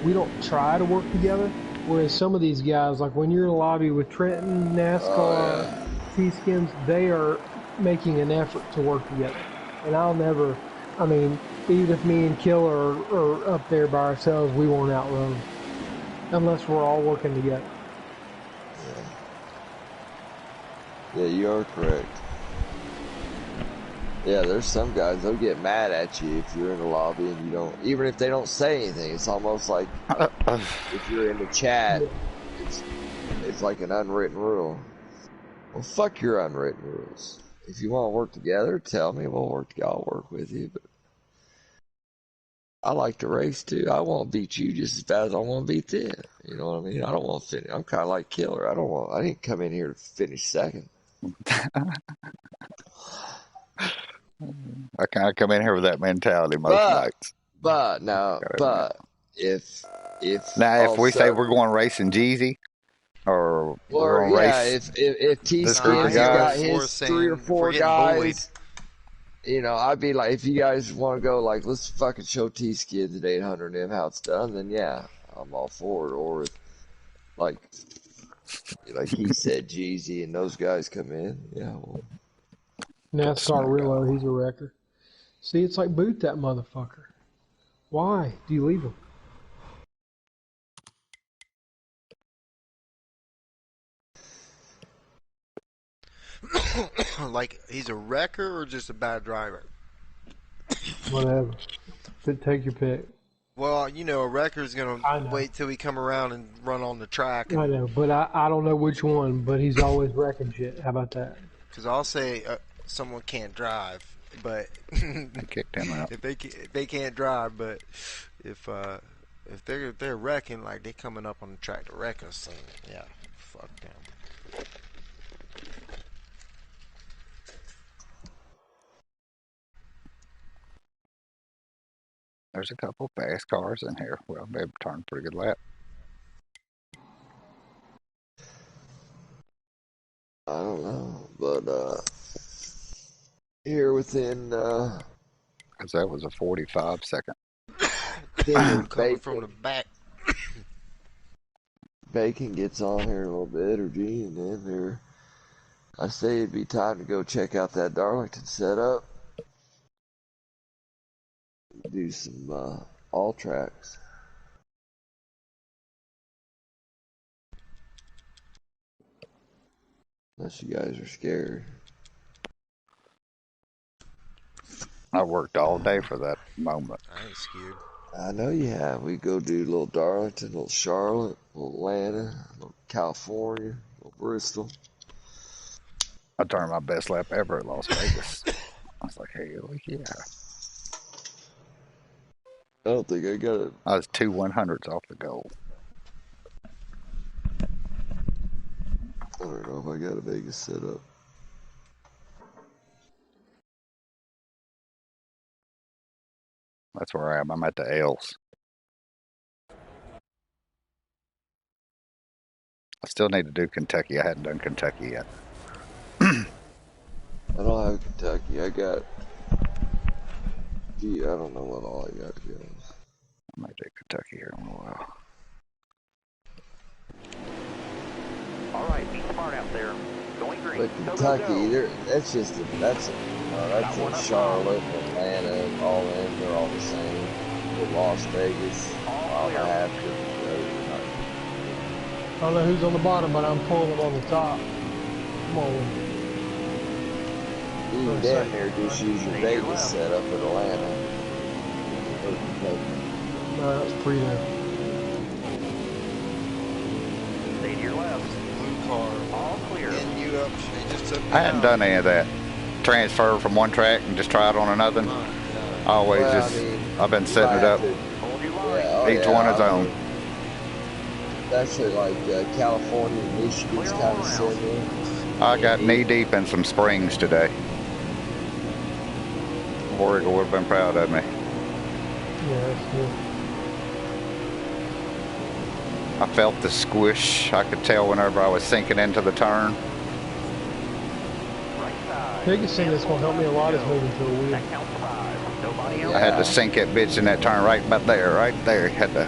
we don't try to work together. Whereas some of these guys, like when you're in a lobby with Trenton, NASCAR, T-Skins, they are making an effort to work together. And I'll never, I mean, even if me and Killer are up there by ourselves, we won't outrun them. Unless we're all working together. Yeah, you are correct. Yeah, there's some guys, they'll get mad at you if you're in the lobby and you don't, even if they don't say anything. It's almost like if you're in the chat, it's like an unwritten rule. Well, fuck your unwritten rules. If you want to work together, tell me, we'll work together. I'll work with you. But I like to race too. I want to beat you just as bad as I want to beat them. You know what I mean? I don't want to finish. I'm kind of like Killer. I didn't come in here to finish second. I kind of come in here with that mentality most nights. But if now, if we say we're going racing Jeezy, or we're going to race, if T-Skins got his 3 or 4 guys, bullied. You know, I'd be like, if you guys want to go, like, let's fucking show T-Skids at 800 and how it's done, then yeah, I'm all for it. Or if, like he said, Jeezy and those guys come in, yeah. Well, NASCAR Rillo, he's a wrecker. See, it's like boot that motherfucker. Why do you leave him? Like, he's a wrecker or just a bad driver? Whatever. Take your pick. Well, you know, a wrecker's going to wait till we come around and run on the track. I know, but I don't know which one, but he's always wrecking shit. How about that? Because I'll say someone can't drive, but I kicked him out. if they can't drive, but if they're wrecking, like they coming up on the track to wreck us, then yeah, fuck them. There's a couple fast cars in here. Well, they've turned a pretty good lap. I don't know, but here within because that was a 45-second. Coming from the back. Bacon gets on here a little bit, or G, and then there. I say it'd be time to go check out that Darlington setup. Do some all tracks. Unless you guys are scared. I worked all day for that moment. I ain't scared. I know you have. We go do little Darlington, little Charlotte, little Atlanta, little California, little Bristol. I turned my best lap ever at Las Vegas. I was like, hell yeah. I don't think I got it. I was 2 100s off the goal. I don't know if I got a Vegas set up. That's where I am. I'm at the L's. I still need to do Kentucky. I hadn't done Kentucky yet. I don't have Kentucky. I got... Gee, I don't know what all I got going. I might do Kentucky here in a while. All right, be smart out there. Going green. But Kentucky, that's in Charlotte, Atlanta, all in. They're all the same. With Las Vegas, mile and a half. I don't know who's on the bottom, but I'm pulling them on the top. Come on. You can damn near just use your Vegas setup in Atlanta. No, that's Prito. Stay to your left. Blue car. All clear. Getting you up. They just took me I hadn't out. done any of that. transfer from one track and just try it on another. Always Well, just, I've been setting it up. Each one his own. Especially like California and Michigan's kind of similar. I got knee deep in some springs today. Oregon would have been proud of me. Yeah, that's good. I felt the squish. I could tell whenever I was sinking into the turn. Biggest thing that's going to help me a lot is moving to a wheel. I had to sink that bitch in that turn right about there, right there. Had to.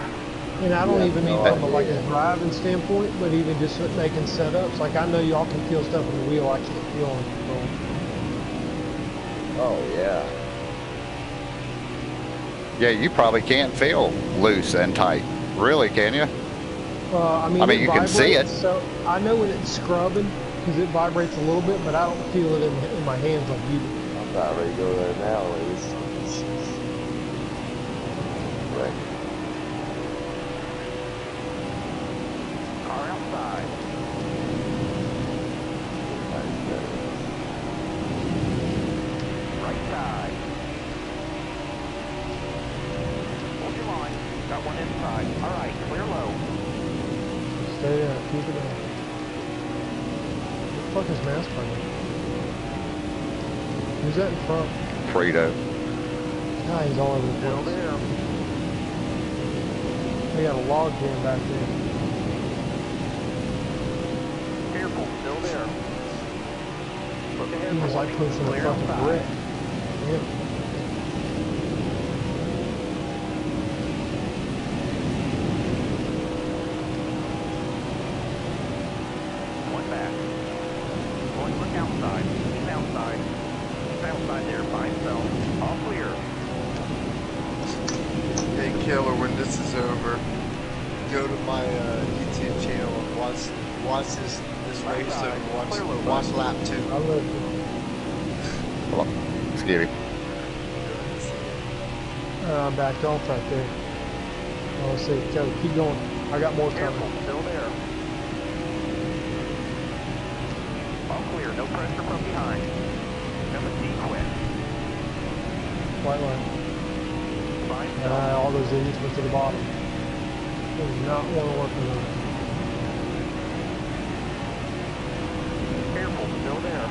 And I don't even mean from like a driving standpoint, but even just making setups. Like I know y'all can feel stuff on the wheel I can't feel on the control. Oh yeah. Yeah, you probably can't feel loose and tight. Really, can you? I mean you can see it. So I know when it's scrubbing because it vibrates a little bit, but I don't feel it in my hands like you do. I'm about ready to go there now, Lewis. Right. Car outside. Right side. Hold your line. Got one inside. All right, clear low. Stay there. Keep it down. What the fuck is Nascar doing? Who's that in front? Frito. Ah, he's all over the Still place. there. They got a log jam back there. Careful, still there. Look ahead. He was like pushing a Clear fucking outside. brick. Yeah. One back. Going look outside. He's outside. He's outside there by himself. All clear. Hey, Killer, when this is over, go to my YouTube channel and watch this race and watch lap 2. I love you. Hold on. Let's get him. I'm backed off right there. Oh, let's see. Go, keep going. I got more Careful, coming. still there. All clear, no pressure from behind. Number D quit. White line. Fine. All those idiots went to the bottom. They did not want to work with them. Careful, still there.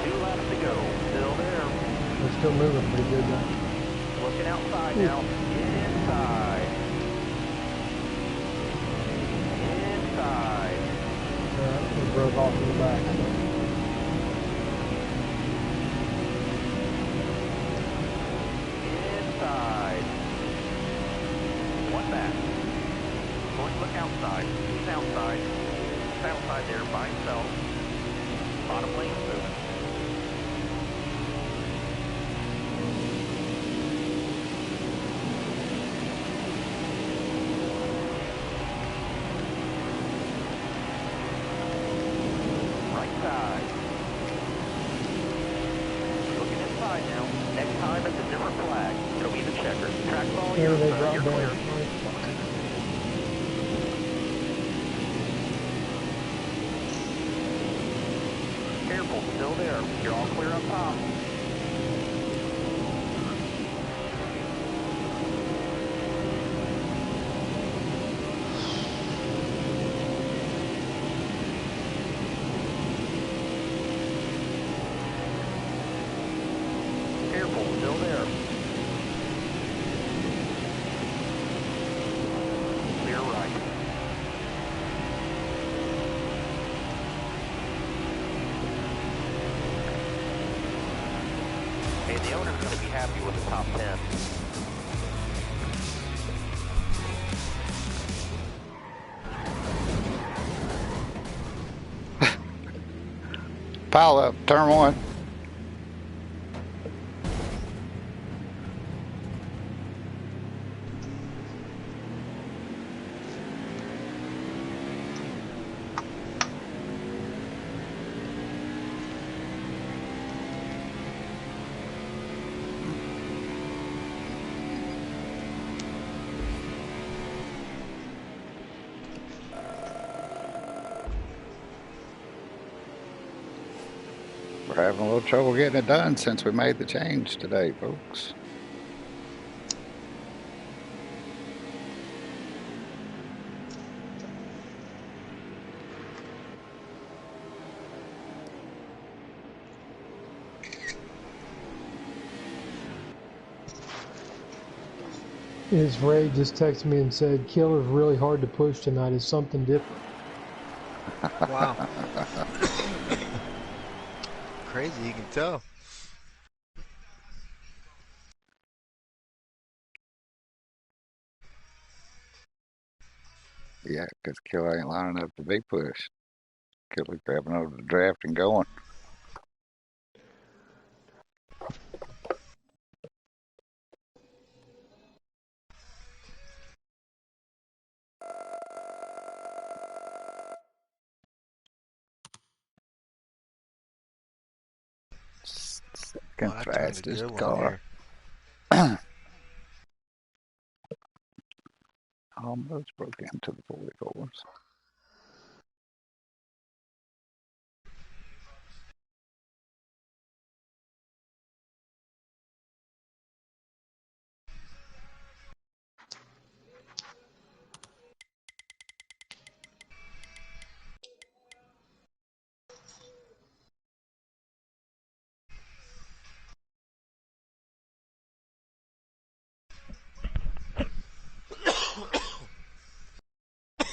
2 laps to go, still there. They're still moving pretty good though. Looking outside now. Inside. Inside. They broke off in the back. Inside. One back. Going to look outside. He's outside. He's outside there by himself. Bottom lane's moving. Right side. Looking inside now. Next time it's a different flag. It'll be the checker. Track ball, Here you're they clear. drop down. Careful, still there. You're all clear up top. Careful, still there. Clear right. Hey, the owner's going to be happy with the top 10. Pile up. Turn 1. We're having a little trouble getting it done since we made the change today, folks. His Ray just texted me and said, "Killer's really hard to push tonight. Is something different?" Wow. Crazy, you can tell. Yeah, because Killer ain't lining up to be pushed. Killer's grabbing over the draft and going. Oh, Second I turned a fastest good one car. there. Almost broke into the 44s.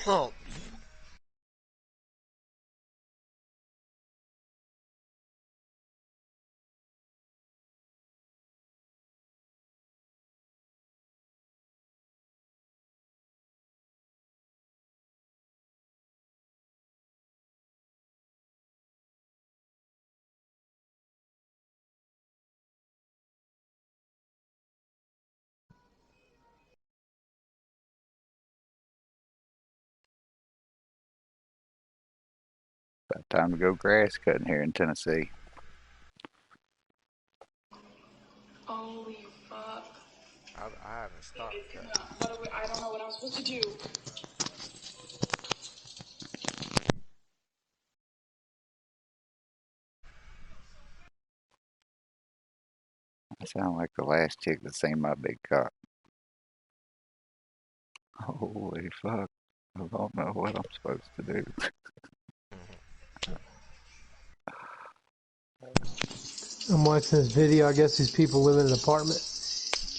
Oh, About time to go grass cutting here in Tennessee. Holy fuck. I haven't stopped cutting. I don't know what I'm supposed to do. I sound like the last chick that seen my big cock. Holy fuck. I don't know what I'm supposed to do. I'm watching this video. I guess these people live in an apartment,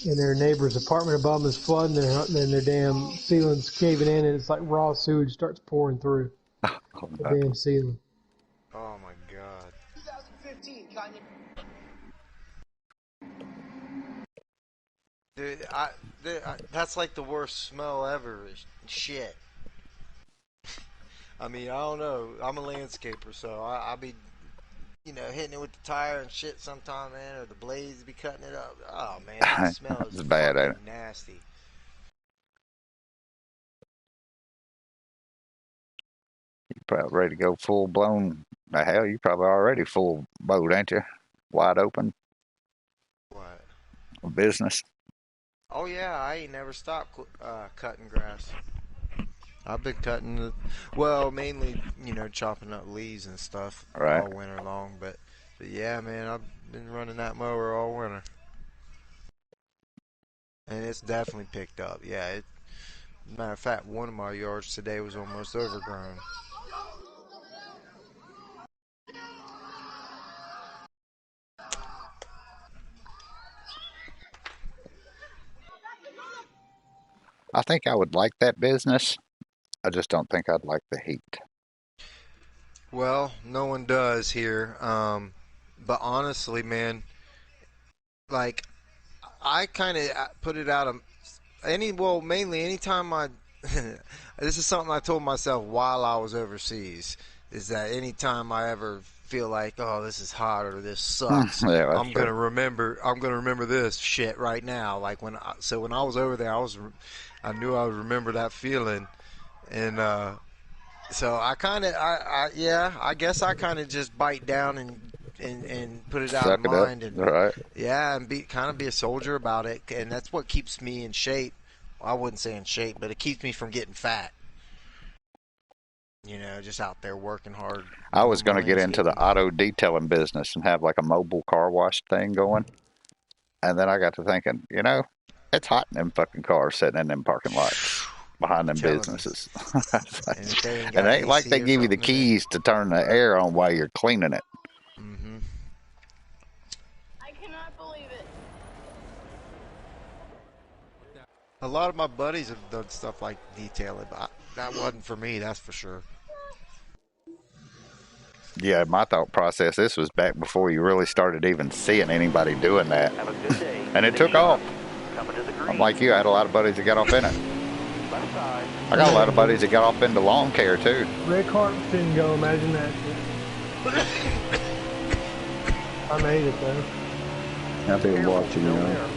and their neighbor's apartment above them is flooding, and their damn ceiling's caving in, and it's like raw sewage starts pouring through Oh, the no. damn ceiling. Oh my god. 2015, Kanye. Dude, that's like the worst smell ever. Shit. I mean, I don't know. I'm a landscaper, so I'll be, hitting it with the tire and shit sometime, man, or the blades be cutting it up. Oh, man, that smell is It's bad, ain't fucking it? nasty. You probably ready to go full blown. The hell, you probably already full boat, ain't you? Wide open What? business. Oh, yeah, I ain't never stopped cutting grass. I've been well, mainly, chopping up leaves and stuff Right. all winter long, but yeah, man, I've been running that mower all winter. And it's definitely picked up. Yeah, matter of fact, one of my yards today was almost overgrown. I think I would like that business. I just don't think I'd like the heat. Well, no one does here. But honestly, man, like I kind of put it out of mainly anytime I. This is something I told myself while I was overseas. Is that anytime I ever feel like, oh, this is hot or this sucks, Yeah, that's true. I'm gonna remember this shit right now. Like when I was over there, I knew I would remember that feeling, and so I kind of, yeah, I guess I kind of just bite down and put it out of Suck it up. mind, and All right. yeah, and be a soldier about it, and that's what keeps me in shape. Well, I wouldn't say in shape, but it keeps me from getting fat. You know, just out there working hard. I was going to get into the auto detailing business and have like a mobile car wash thing going. And then I got to thinking, you know, it's hot in them fucking cars sitting in them parking lots behind them businesses. And it ain't like they give you the keys to turn the air on while you're cleaning it. Mm-hmm. I cannot believe it. A lot of my buddies have done stuff like detailing, but that wasn't for me, that's for sure. Yeah, my thought process, this was back before you really started even seeing anybody doing that. Have a good day. And it took off. Coming to the green. I'm like you, I had a lot of buddies that got off in it. Left side. I got a lot of buddies that got off into lawn care too. Red carpet didn't go, imagine that shit. I made it though. I've been watching, you know.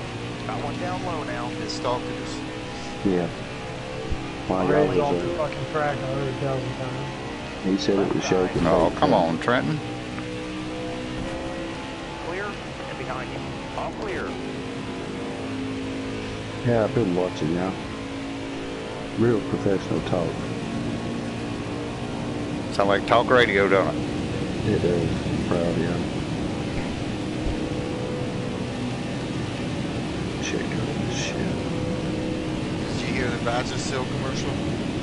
Got one down low now. It's stalkers. Yeah. My Red's God, off was the fucking track 100,000 times. he said it was shaking. Oh, come on, Trenton. Clear and behind you. All clear. Yeah, I've been watching, yeah. Real professional talk. Sound like talk radio, don't it? It does. I'm proud of you. Check out this shit. Did you hear the Badger Seal commercial?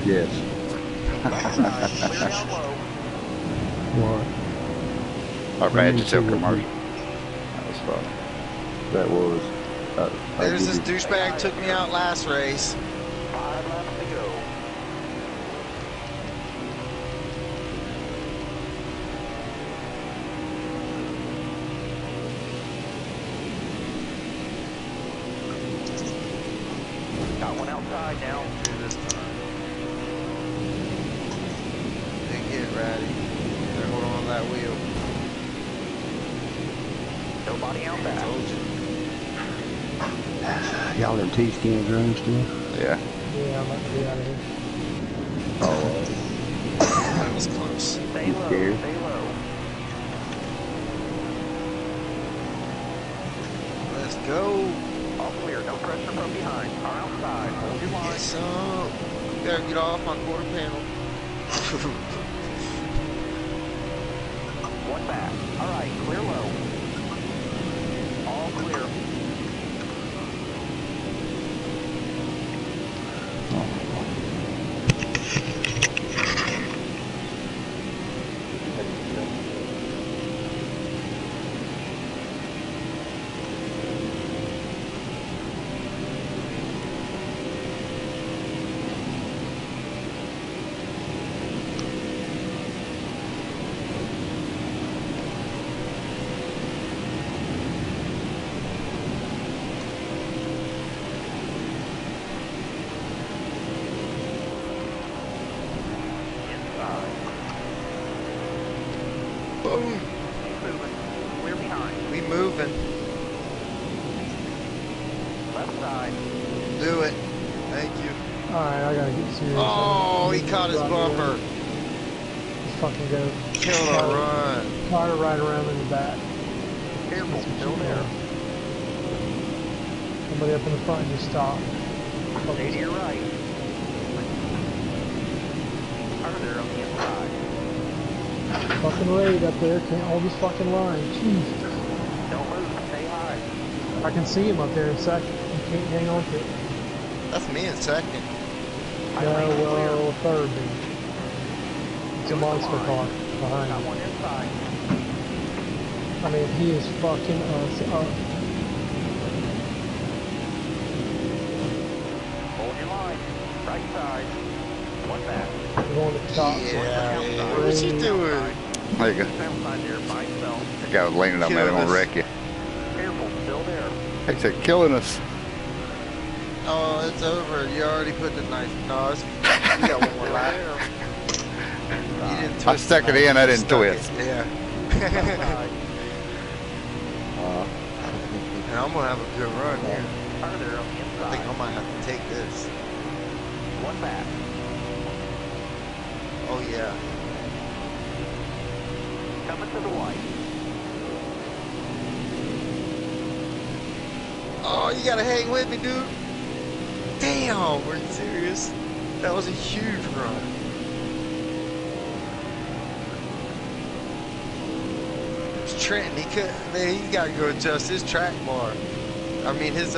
Yes. Clear down low. What? Our Badger Silk commercial. That was fun. That was. There's this douchebag took me out last race. 5 laps to go. Got one outside now. Here this time. Then get ready. They're holding on to that wheel. Nobody out back. Told you. Y'all in T-skins running still? Yeah. Yeah, I'm about to be out of here. Oh, That was close. Stay low. scared? Stay low. Let's go. All clear. No pressure from behind. Car outside. Hold your line. Get some. Better get off my quarter panel. One back. All right. Clear low. All clear. Inside. Boom. Keep moving. Clear behind. We moving. Left side. Do it. Thank you. Alright, I gotta get serious. Oh, he caught his bumper. Let's fucking go. Killed a run. Try to ride around in the back. Careful. Still there. Somebody up in the front just stop. Stay to your right. Further on the inside. Fucking raid up there, can't hold his fucking line. Jesus. Don't move. Stay high. I can see him up there in second. You can't hang on to it. That's me in second. Yeah, well, third then. It's a monster car behind Got him. one inside. I mean, he is fucking us up. Hold your line. Right side. One back. We're going to the top. Yeah. What's he doing? There you go. Outside there by itself. The guy was leaning on me, I'm going to wreck you. Careful. Still there. He said, killing us. Oh, it's over. You already put the knife. No, it's, you got one more lap. You didn't twist I stuck the it in, knife, I you didn't stuck twist. it. Yeah. Outside. And I'm gonna have a good run here. Further on the I inside. think I might have to take this. One back. Oh yeah. Coming to the white. Oh, you gotta hang with me, dude. Damn, we're serious. That was a huge run. It's Trenton. Man, he got to go adjust his track bar. I mean, his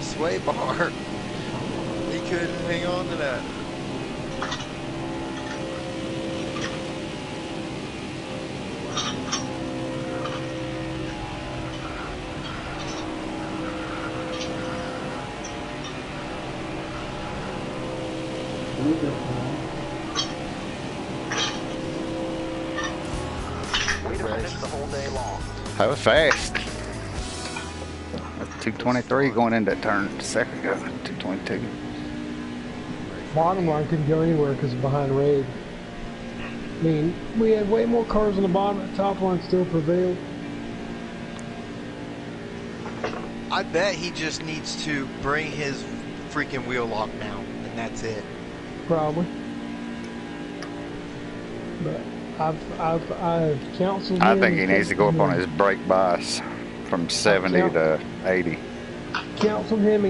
sway bar. He couldn't hang on to that. The whole day long. That was fast. 223 going into that turn a second ago. 222. Bottom line couldn't go anywhere because of behind raid. I mean, we had way more cars on the bottom, the top line still prevailed. I bet he just needs to bring his freaking wheel lock down, and that's it. Probably. But I've counseled him. I think he needs to go up on his brake bias from 70 to 80. Counseled him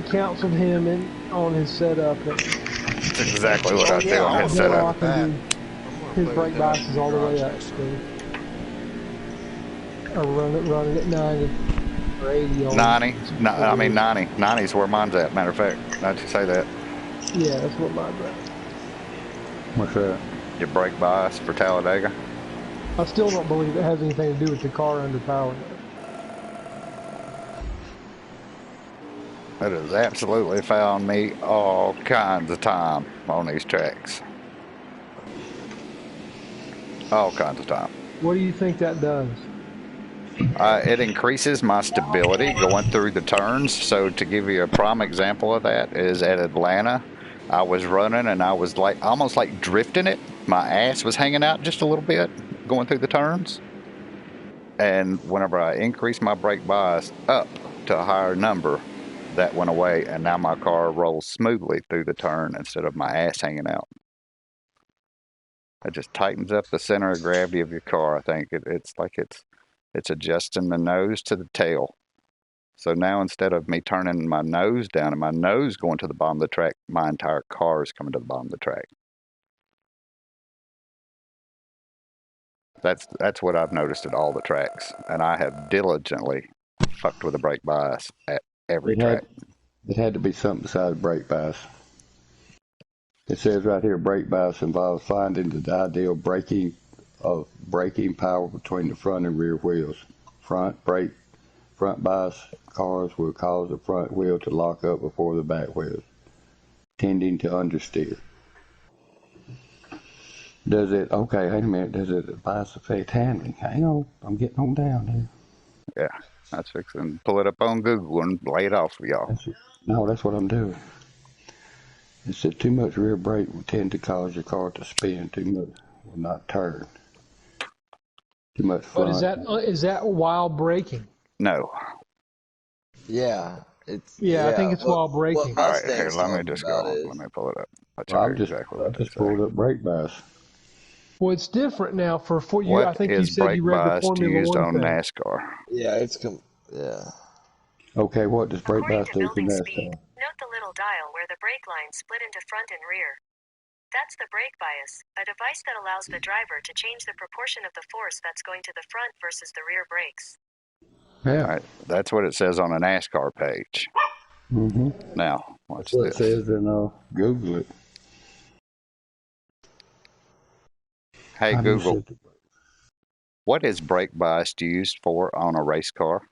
and on his setup. That's exactly what I do on his setup. His brake bias is all the way up. Or run it at 90 or 80 on 90. No, I mean 90. 90 is where mine's at. Matter of fact, not to say that. Yeah, that's what mine's at. What's that? Your brake bias for Talladega. I still don't believe it has anything to do with the car underpowered. It has absolutely found me all kinds of time on these tracks. All kinds of time. What do you think that does? It increases my stability going through the turns. So to give you a prime example of that is at Atlanta, I was running and I was like almost like drifting it. My ass was hanging out just a little bit going through the turns. And whenever I increased my brake bias up to a higher number, that went away, and now my car rolls smoothly through the turn instead of my ass hanging out. It just tightens up the center of gravity of your car. I think it's like it's adjusting the nose to the tail. So now instead of me turning my nose down and my nose going to the bottom of the track, my entire car is coming to the bottom of the track. That's what I've noticed at all the tracks, and I have diligently fucked with the brake bias at every track. It had to be something besides brake bias. It says right here, brake bias involves finding the ideal braking power between the front and rear wheels. Front bias cars will cause the front wheel to lock up before the back wheels, tending to understeer. Does it, okay, wait a minute, does it bias affect handling? Hang on, I'm getting on down here. Yeah, that's fixing. Pull it up on Google and lay it off for y'all. No, that's what I'm doing. It said too much rear brake will tend to cause your car to spin too much, will not turn. Too much front. But is that while braking? No. Yeah, I think it's while braking. All right, here, let me just go. Let me pull it up. I just pulled up brake bias. Well, it's different now for you. I think you said you read the Formula used 1 on thing. NASCAR? Yeah, Okay, what does brake bias do for NASCAR? Note the little dial where the brake lines split into front and rear. That's the brake bias, a device that allows the driver to change the proportion of the force that's going to the front versus the rear brakes. Yeah. All right, that's what it says on a NASCAR page. Mm-hmm. Now, watch that's what this. It says in Google it. Hey, Google, what is brake bias used for on a race car?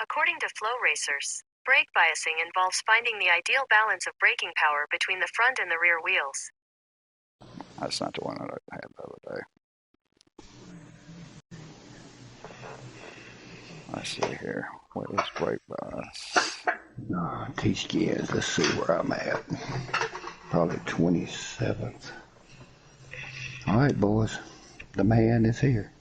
According to Flow Racers, brake biasing involves finding the ideal balance of braking power between the front and the rear wheels. That's not the one that I had the other day. Let's see here. What is brake bias? T-skins. Let's see where I'm at. Probably 27th. All right, boys. The man is here.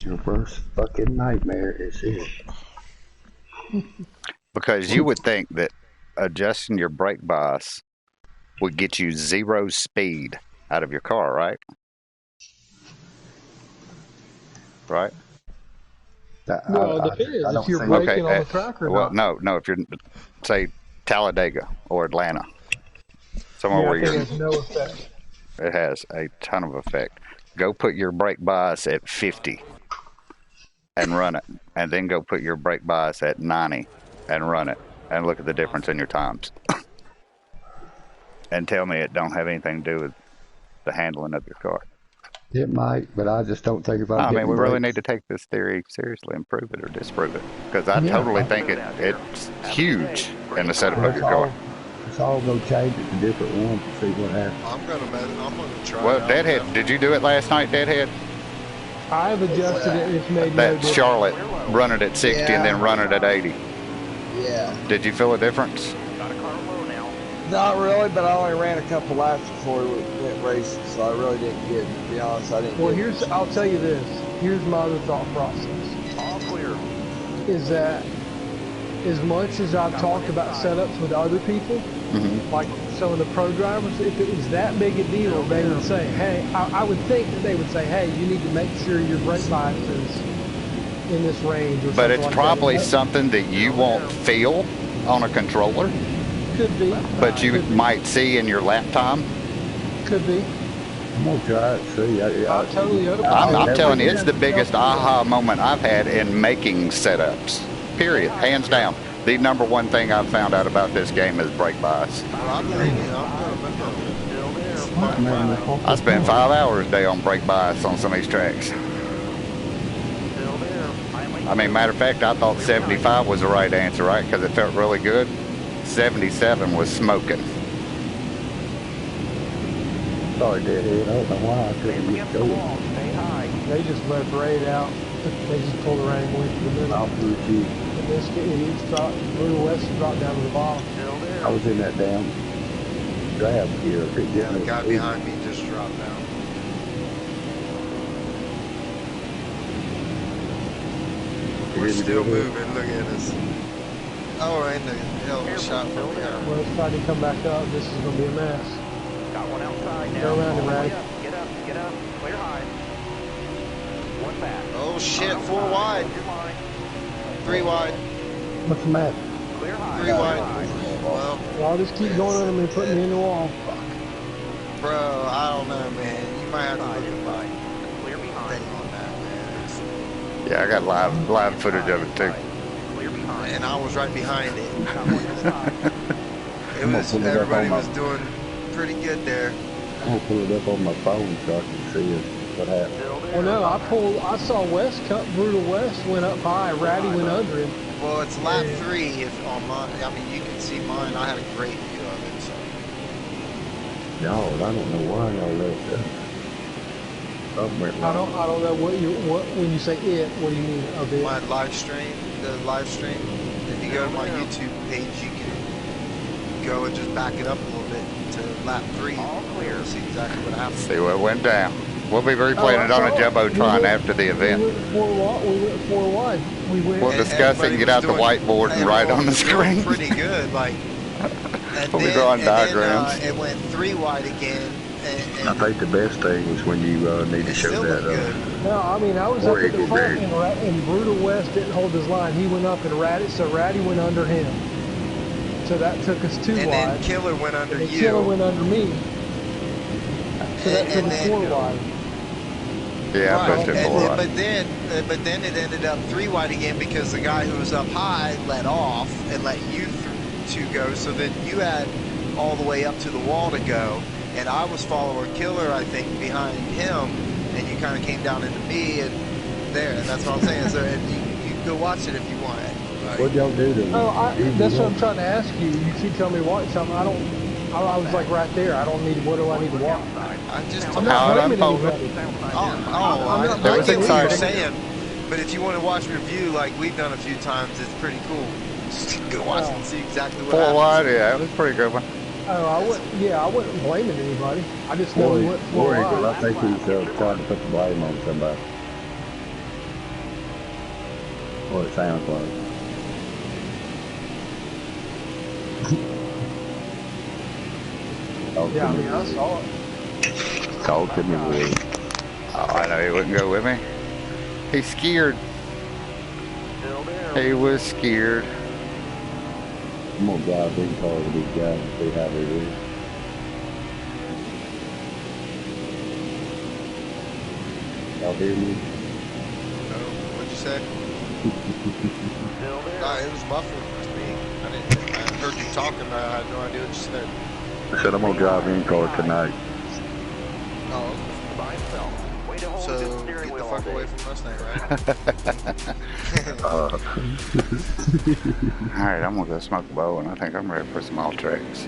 Your worst fucking nightmare is here. Because you would think that adjusting your brake bias would get you 0 speed out of your car, right? Right? Well, it depends if you're braking on the track or not. Well, no. If you're, say, Talladega or Atlanta. somewhere Yeah, I where think you're. it has no effect. It has a ton of effect. Go put your brake bias at 50 and run it, and then go put your brake bias at 90 and run it, and look at the difference in your times. And tell me it don't have anything to do with the handling of your car. It might, but I just don't think if No, I'm I mean, getting we really brakes. need to take this theory seriously and prove it or disprove it. Because I Yeah. totally think it's huge in the setup of your car. Let's all go change it to different ones and see what happens. I'm gonna try Well, it out. Deadhead, did you do it last night, Deadhead? I've adjusted it. It's made no That difference. Charlotte, run it at 60 and then run it at 80. Yeah. Did you feel a difference? Not really, but I only ran a couple laps before we went racing, so I really didn't get, to be honest, I didn't Well, get I'll tell you this. Here's my other thought process. All clear. Is that as much as I've talked about setups with other people, like some of the pro drivers, if it was that big a deal, they would say, hey, I would think that they would say, hey, you need to make sure your brake bias is in this range. Or But it's like probably that. something that you won't feel on a controller, Could be. but you might see in your lap time. Could be. I'm gonna try it. See, I'm totally open. I'm telling you, it's the biggest aha moment I've had in making setups. Period. Hands down. The number one thing I've found out about this game is brake bias. I believe you. I'm gonna I spend 5 hours a day on brake bias on some of these tracks. I mean, matter of fact, I thought 75 was the right answer, right? Because it felt really good. 77 was smoking. Sorry, Deadhead. I don't know why I couldn't get going. They just let braid out. They just pulled the rein and went to the middle. I'll prove to you. And this idiot's dropped, Blue West dropped down to the bottom. I was in that damn grab here. Yeah, the guy behind me just dropped down. We're still moving. Look at us. Oh, we're in the hell shot from behind. Well, it's trying to come back up. This is going to be a mess. Got one outside now. Go around him, Rad. Get up. Clear high. One back. Oh shit, 4 wide. 3 wide. What's the matter? Clear high. 3 wide. Well, I'll just keep going on him and putting me in the wall. bro, I don't know, man. You might have to look at my Clear behind. thing on that, man. Yeah, I got live footage of it too. Clear behind. And I was right behind it. Got one inside. It was, everybody was doing pretty good there. I'm gonna pull it up on my phone so I can see what happened. Still there. Well, no, I saw West cut, Brutal West went up high, Ratty went under him. Well, it's lap 3 if on mine. I mean, you can see mine. I had a great view of it. So. Y'all, I don't know why y'all left that. Something went I wrong. don't know what when you say it, what do you mean of it? My live stream, the live stream. If you go to my YouTube page, you can go and just back it up a little bit to lap 3. All clear. See exactly what happened. See what went down. We'll be replaying it on a Jumbotron after the event. We went four wide. We went. We'll discuss it and get out the whiteboard and write on the screen. Pretty good, like. And We'll be drawing diagrams. It went 3 wide again. And I think the best thing is when you need to it show still that looked good. No, I mean I was Or up at the Eagle front Bear. and Brutal West didn't hold his line. He went up and Ratty, so Ratty went under him. So that took us 2 And wide. then Killer went under And you. Killer went under me. So that took And us then- 4 wide. Yeah, I Right, pushed it and 4 then- wide. but then it ended up 3 wide again because the guy who was up high let off and let you two go. So then you had all the way up to the wall to go, and I was follower Killer, I think, behind him, and you kind of came down into me and there. And that's what I'm saying. So and you can go watch it if you want. What'd y'all do to Oh, that's what I'm trying to ask you. You keep telling me to watch something. I was like right there. I don't need. What do I need to watch? I just I'm How not it blaming unfolded. anybody. I It was get what you're exciting. saying, but if you want to watch review like we've done a few times, it's pretty cool. Just go watch it and see exactly what 4 happens. wide, yeah, it was a pretty good one. Oh, I wasn't blaming anybody. I just know we went 4 War Eagle, wide. I think he's trying to put the blame on somebody. Or it sounds like. Talk Yeah, I to mean, I me. saw it. Talk to me, Woody. Oh, I know he wouldn't go with me. He's scared. Still there. He was scared. I'm gonna drive in car with these guys and see how they do. Y'all hear me? No, what'd you say? It was muffled to me. I heard you talking, but I had no idea what you said. I said I'm gonna drive in-car tonight. Oh, so get the fuck away from us now, right? Alright, I'm gonna go smoke a bowl, and I think I'm ready for some Altrex.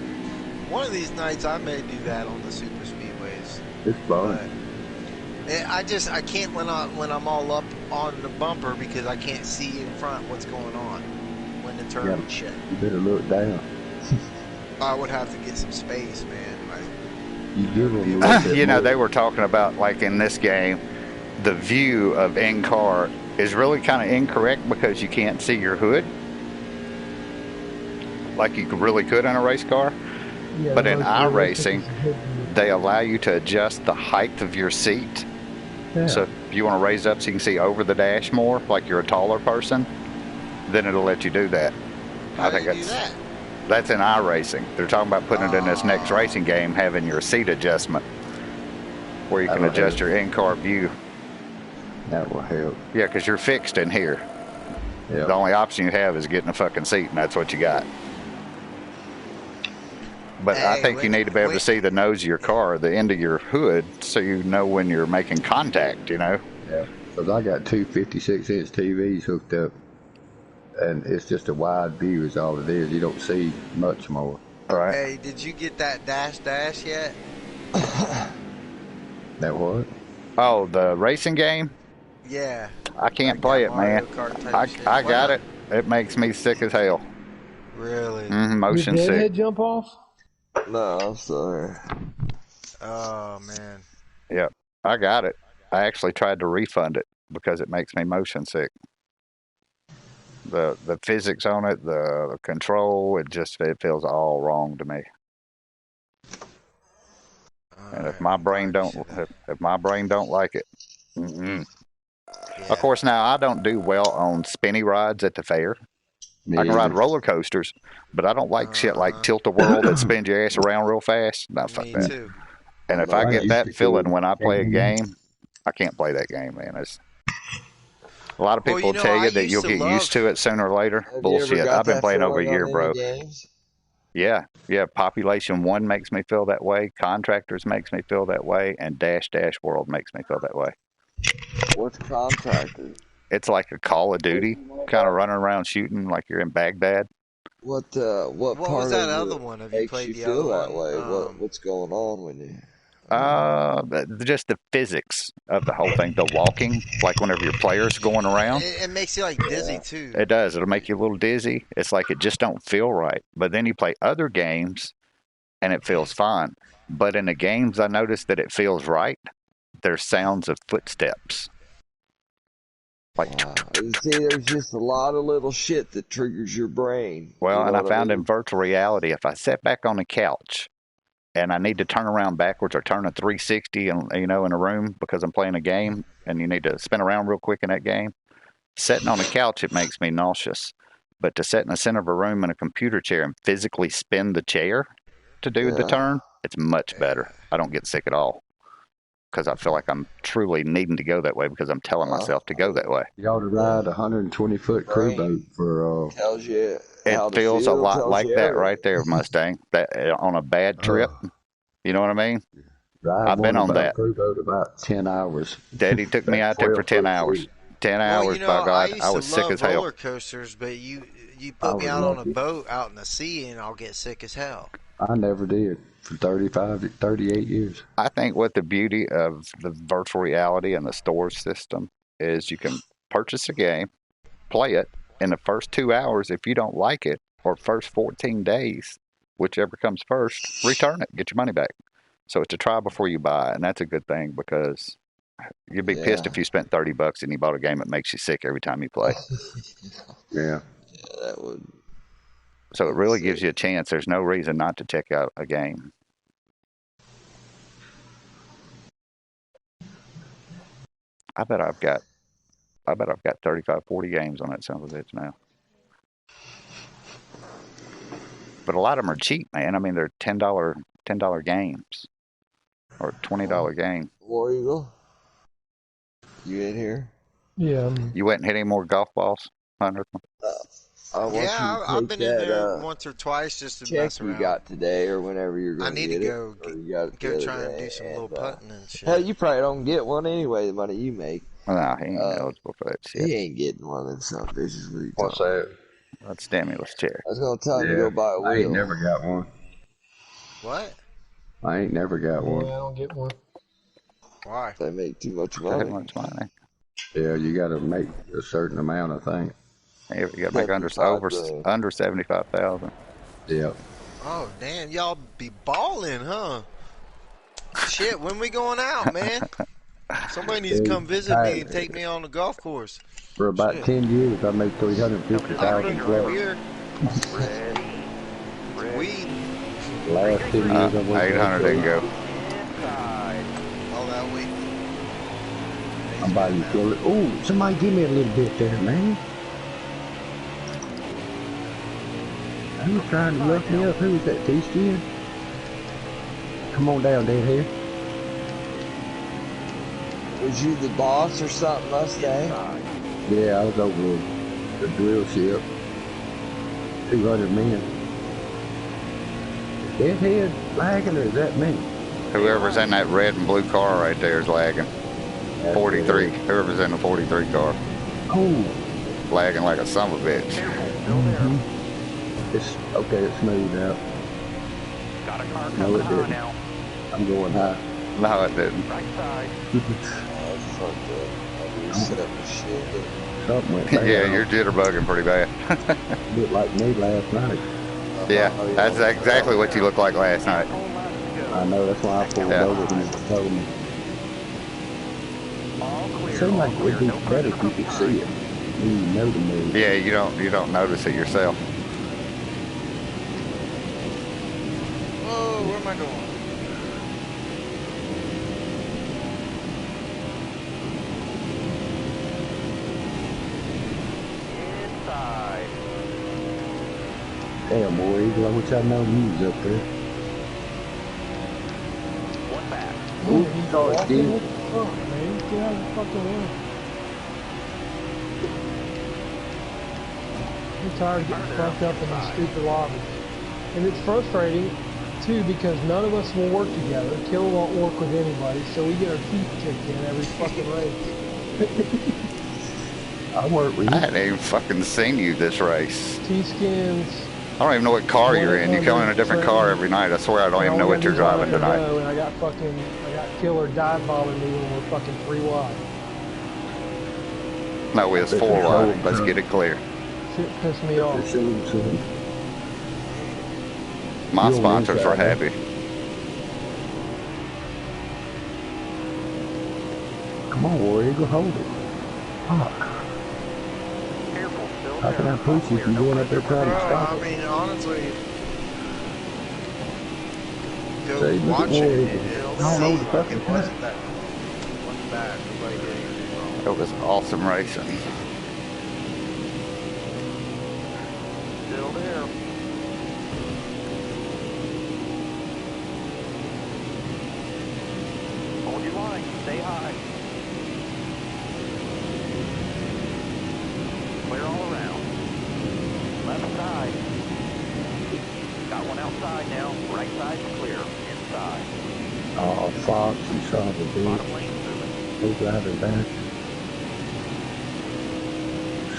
One of these nights I may do that on the super speedways. It's fun. I can't when I'm all up on the bumper because I can't see in front what's going on when the turn and shit. You better look down. I would have to get some space, man. You give them a little bit You know, more. they were talking about, like, in this game, the view of in-car is really kind of incorrect because you can't see your hood like you really could in a race car. Yeah, But in iRacing, iRacing, they allow you to adjust the height of your seat. yeah. So if you want to raise up so you can see over the dash more, like you're a taller person, then it'll let you do that. How I think do you do that? that's in iRacing. They're talking about putting it in this next racing game, having your seat adjustment, where you can adjust your in-car view. That will help. Yeah, because you're fixed in here. Yep. The only option you have is getting a fucking seat, and that's what you got. But I think you need to be able to see the nose of your car, the end of your hood, so you know when you're making contact, you know? Yeah. Because I got two 56-inch TVs hooked up, and it's just a wide view is all it is. You don't see much more. All right. Hey, did you get that dash yet? That what? Oh, the racing game? Yeah. I can't play it, man. I got it. It makes me sick as hell. Really? Motion Did sick. jump off? No, I'm sorry. Oh, man. Yep, I got it. I actually tried to refund it because it makes me motion sick. The physics on it, the control, it feels all wrong to me. And if my brain don't like it, Yeah. Of course, now I don't do well on spinny rides at the fair. I can ride roller coasters, but I don't like shit like tilt-a-whirl that spins your ass around real fast. No, fuck that. Too. And if I get that feeling when I play a game, I can't play that game, man. A lot of people tell you that you'll get used to it sooner or later. Bullshit. I've been playing over a year, bro. Yeah. Population 1 makes me feel that way. Contractors makes me feel that way. And Dash World makes me feel that way. What's Contractors? It's like a Call of Duty, kind of running around shooting like you're in Baghdad. What part was that of other one? Have you makes played you the feel other that one? way? What's going on when you? Just the physics of the whole thing. The walking, like whenever your player's going around. It makes you like dizzy too. It does. It'll make you a little dizzy. It's like it just don't feel right. But then you play other games, and it feels fine. But in the games, I noticed that it feels right. There's sounds of footsteps. Like, you see, there's just a lot of little shit that triggers your brain. Well, you know and I what found mean? in virtual reality, if I sit back on the couch and I need to turn around backwards or turn a 360 and in a room because I'm playing a game and you need to spin around real quick in that game, sitting on the couch, it makes me nauseous. But to sit in the center of a room in a computer chair and physically spin the chair to do the turn, it's much better. I don't get sick at all because I feel like I'm truly needing to go that way because I'm telling myself to go that way. You ought to ride a 120-foot crew boat for. Tells you. It feels a lot like that right there, Mustang. That on a bad trip, you know what I mean? I've been on that. Crew boat about 10 hours. Daddy took me out there for 10 hours. 10 hours, by God, I was sick as hell. roller coasters, but you put me out on a boat out in the sea, and I'll get sick as hell. I never did for 38 years. I think what the beauty of the virtual reality and the store system is you can purchase a game, play it, in the first 2 hours, if you don't like it, or first 14 days, whichever comes first, return it, get your money back. So it's a try before you buy, and that's a good thing because you'd be pissed if you spent $30 and you bought a game that makes you sick every time you play. Yeah, that would. So it really gives you a chance. There's no reason not to check out a game. I bet I've got 35, 40 games on that son of a bitch now. But a lot of them are cheap, man. I mean, they're $10 games or $20 game. War Eagle. You in here? Yeah. You went and hit any more golf balls? Hunter? I want you to I've take been in there that once or twice just to check mess you around. got today or whenever you're I going to need to get it. go Or you got it the go other try and do day. some little And, putting and hell, shit. you probably don't get one anyway, the money you make. No, he ain't eligible for that shit. He ain't getting one of them some bitches. What are you What's talking that? That stimulus check. I was going to tell him to Yeah, go buy a I ain't wheel. never got one. What? I ain't never got Yeah, I one. don't get one. Why? They make too much Too money. much money. Yeah, you got to make a certain amount, I think. You got to make Up to 5 grand. under 75,000. Yeah. Oh damn, y'all be balling, huh? Shit, when we going out, man? Somebody needs to come visit me and take me on the golf course. For about Shit. 10 years, I made I'll 350,000 bring you a plus. beer. Weed. Last 10 years, I went 800 didn't go. All that weed. I'm buying you full. Oh, somebody give me a little bit there, man. I was trying to rough me up. Who was that, T-Skin? Come on down, dead here. Was you the boss or something, Mustang? Yeah, I was over the drill ship. 200 men. Is Deadhead lagging or is that me? Whoever's in that red and blue car right there is lagging. 43. Whoever's in the 43 car. Oh. Lagging like a son of a bitch. It's okay, it's smooth out. Got a car No, coming it on didn't. now. I'm going high. No, it didn't. Right side. Oh, fuck that. I reset the shit. Something went bad. Yeah, you're jitterbugging pretty bad. Looked like me last night. Yeah, that's exactly what you looked like last night. I know, that's why I pulled over when you told me. It seemed like it'd be better if you could see it. You know the move. Yeah, you don't notice it yourself. Whoa, where am I going? Inside. Damn, boy, Eagle, I wish I'd known you was up there. One back. Ooh, He's sorry, walking. Steve. What the fuck, man? Get out of the fucking way. I'm tired of getting fucked up in these stupid lobbies. And it's frustrating, too, because none of us will work together. Kill won't work with anybody, so we get our teeth kicked in every fucking race. I work with I you. hadn't even fucking seen you this race. T-skins. I don't even know what car you're in. You come in a different car every night. I swear I don't even know what you're driving tonight. And I got killer dive bombing me when we're fucking 3 wide. No, it's 4 wide. Let's get it clear. Shit pissed me off. My sponsors were happy. Come on, War Eagle, hold it. Fuck. Careful, still How can I there. push you if you're going up there trying to Bro, stop I it? mean, honestly, go Say, look at watch War it. Eagle. It'll I don't know see the fucking it wasn't that. Wasn't bad. Nobody did anything wrong. It was awesome racing. Still there. Hold your line. Stay high. Clear all around. Left side. Got one outside now. Right side's clear. Inside. Oh, Fox, you son of a Bottom bitch. lane's moving. Who's driving back?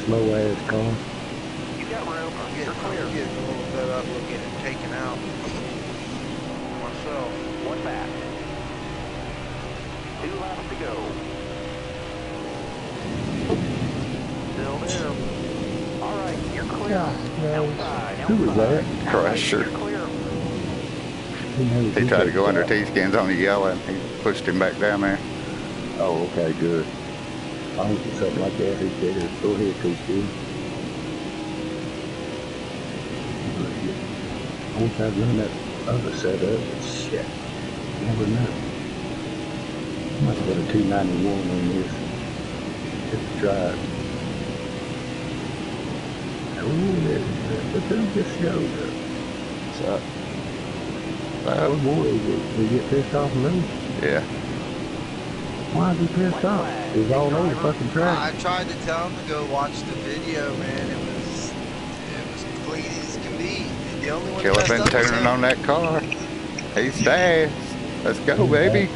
Slow ass car. You got room. I'm You're clear. getting a little fed up looking at taking out myself. One back. 2 laps to go. Still there. All right, you're clear. God, no. Outside. Who was that? Crusher. You're clear. He tried to go under T-skins on the yellow and he pushed him back down there. Oh, okay, good. I hope it's something like that. He said, go ahead, T-Skin. I wish I'd run that other setup, but shit. Never know. I might put a 291 on this. Just to try it. Oh, but who just showed up? What's up? Oh boy, we get pissed off of me. Yeah. Why is he pissed off? He's all over the fucking track. I tried to tell him to go watch the video, man. It was clean as can be. The only one Killer that been messed up was tuning him. on that car. He's fast. Let's go, baby.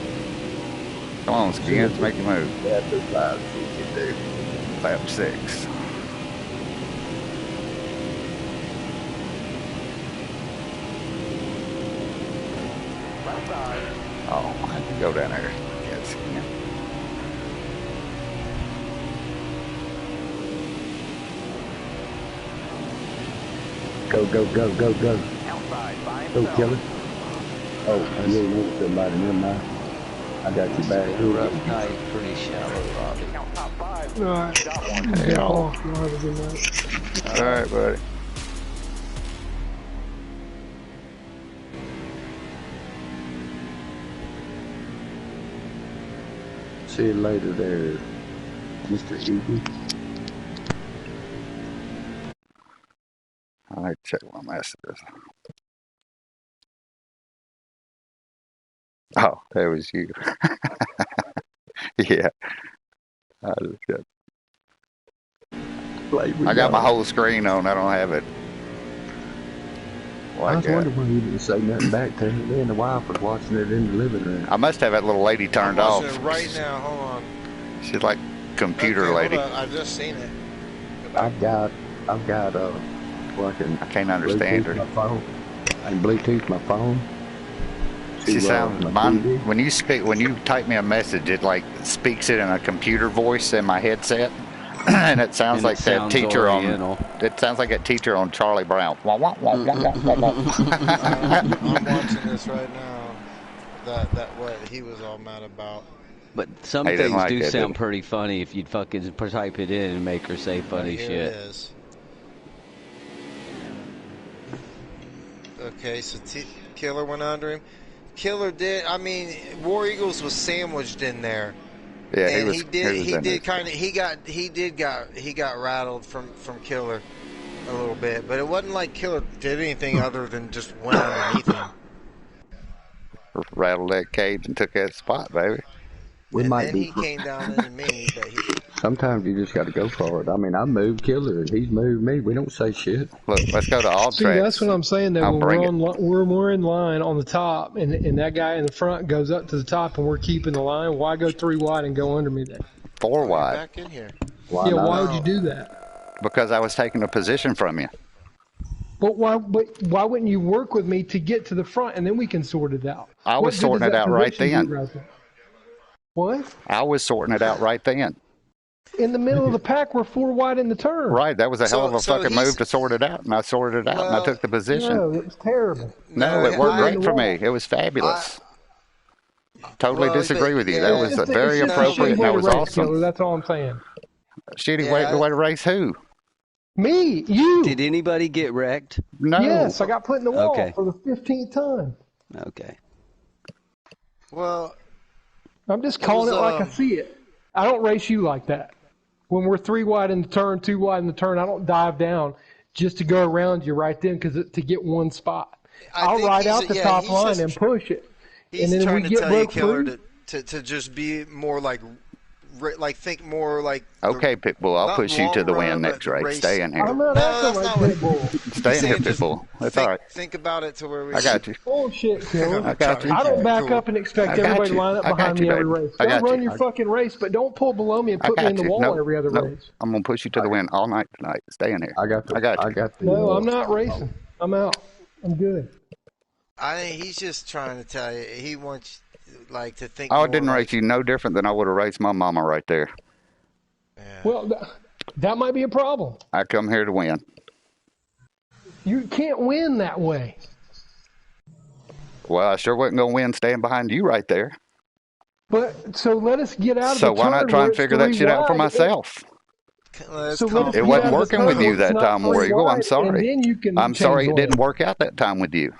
Come on, Skins, make a move. Lap 6. Oh, I have to go down there. Get Skin. Go, go, go, go, go. Go, Killer. Oh, I knew there was somebody. Never mind. I got you back. Rough night, pretty shallow, Robbie. Alright. Hey, Y'all have a good night. All right, buddy. See you later there, Mr. Easy. I like to check my messages. Oh, that was you. Yeah. I got my whole screen on. I don't have it. I was wondering why you didn't say nothing back to me. Me and the wife was watching it in the living room. I must have that little lady turned off. It right now, hold on. She's like computer Okay, lady. hold on. I've just seen it. I've got well, I can't understand her. My phone. I can Bluetooth my phone. She sounds mine when you type me a message, it like speaks it in a computer voice in my headset, and it sounds like that teacher oriental. It sounds like that teacher on Charlie Brown. I'm watching this right now. That what he was all mad about. But some He didn't things like do it, sound did pretty funny if you'd fucking type it in and make her say funny Here shit. It is. Okay, so Killer went under him. Killer did. I mean, War Eagles was sandwiched in there. Yeah, and he got rattled from Killer a little bit, but it wasn't like Killer did anything other than just went underneath him. Rattled that cage and took that spot, baby. He came down into me, but sometimes you just got to go for it. I mean, I moved Killer and he's moved me. We don't say shit. Look, let's go to all tracks. That's what I'm saying. That when we're in line on the top, and that guy in the front goes up to the top, and we're keeping the line. Why go 3 wide and go under me then? 4 wide. Back in here. Why why would you do that? Because I was taking a position from you. But why wouldn't you work with me to get to the front, and then we can sort it out? I was sorting it out right then. What? I was sorting it out right then. In the middle of the pack, we're 4 wide in the turn. Right, that was a hell of a fucking move to sort it out, and I sorted it out, and I took the position. No, it was terrible. No, it worked great for me. It was fabulous. Totally disagree with you. That was very appropriate, and that was awesome. Killer, that's all I'm saying. Shitty way to race who? Me, you. Did anybody get wrecked? No. Yes, I got put in the wall Okay. for the 15th time. Okay. Well, I'm just calling it like I see it. I don't race you like that. When we're 3 wide in the turn, 2 wide in the turn, I don't dive down just to go around you right then to get one spot. I'll ride out the top line and push it. He's and then trying we to get tell you, broke Killer, free. to just be more like think more like. Okay, Pitbull, I'll push you to the win next race. Stay in here. I'm not acting like Pitbull. Stay in here, Pitbull. That's all right. Think about it to where we. I got you. Bullshit, Killer. I got you. I don't back up and expect everybody to line up behind me every race. Go run your fucking race, but don't pull below me and put me in the wall every other race. I'm going to push you to the win all night tonight. Stay in here. I got you. No, I'm not racing. I'm out. I'm good. He's just trying to tell you. He wants to think. I didn't race you no different than I would have raced my mama right there. Yeah. Well, that might be a problem. I come here to win. You can't win that way. Well, I sure wasn't going to win staying behind you right there. But so let us get out of the So why not try and figure that shit out for myself? It wasn't working with you that time, War Eagle. I'm sorry. I'm sorry it didn't work out that time with you.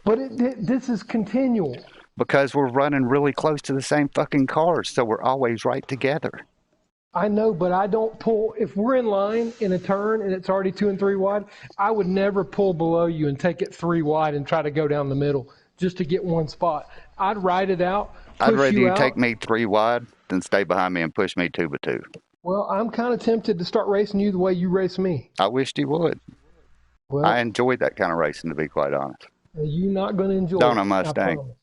But this is continual. Because we're running really close to the same fucking cars, so we're always right together. I know, but I don't pull. If we're in line in a turn and it's already 2 and 3 wide, I would never pull below you and take it 3 wide and try to go down the middle just to get one spot. I'd ride it out I'd push rather you you out. take me 3 wide than stay behind me and push me 2 by 2. Well, I'm kind of tempted to start racing you the way you race me. I wished you would. Well, I enjoyed that kind of racing, to be quite honest. you're not going to enjoy Don't it. a Mustang. I promise.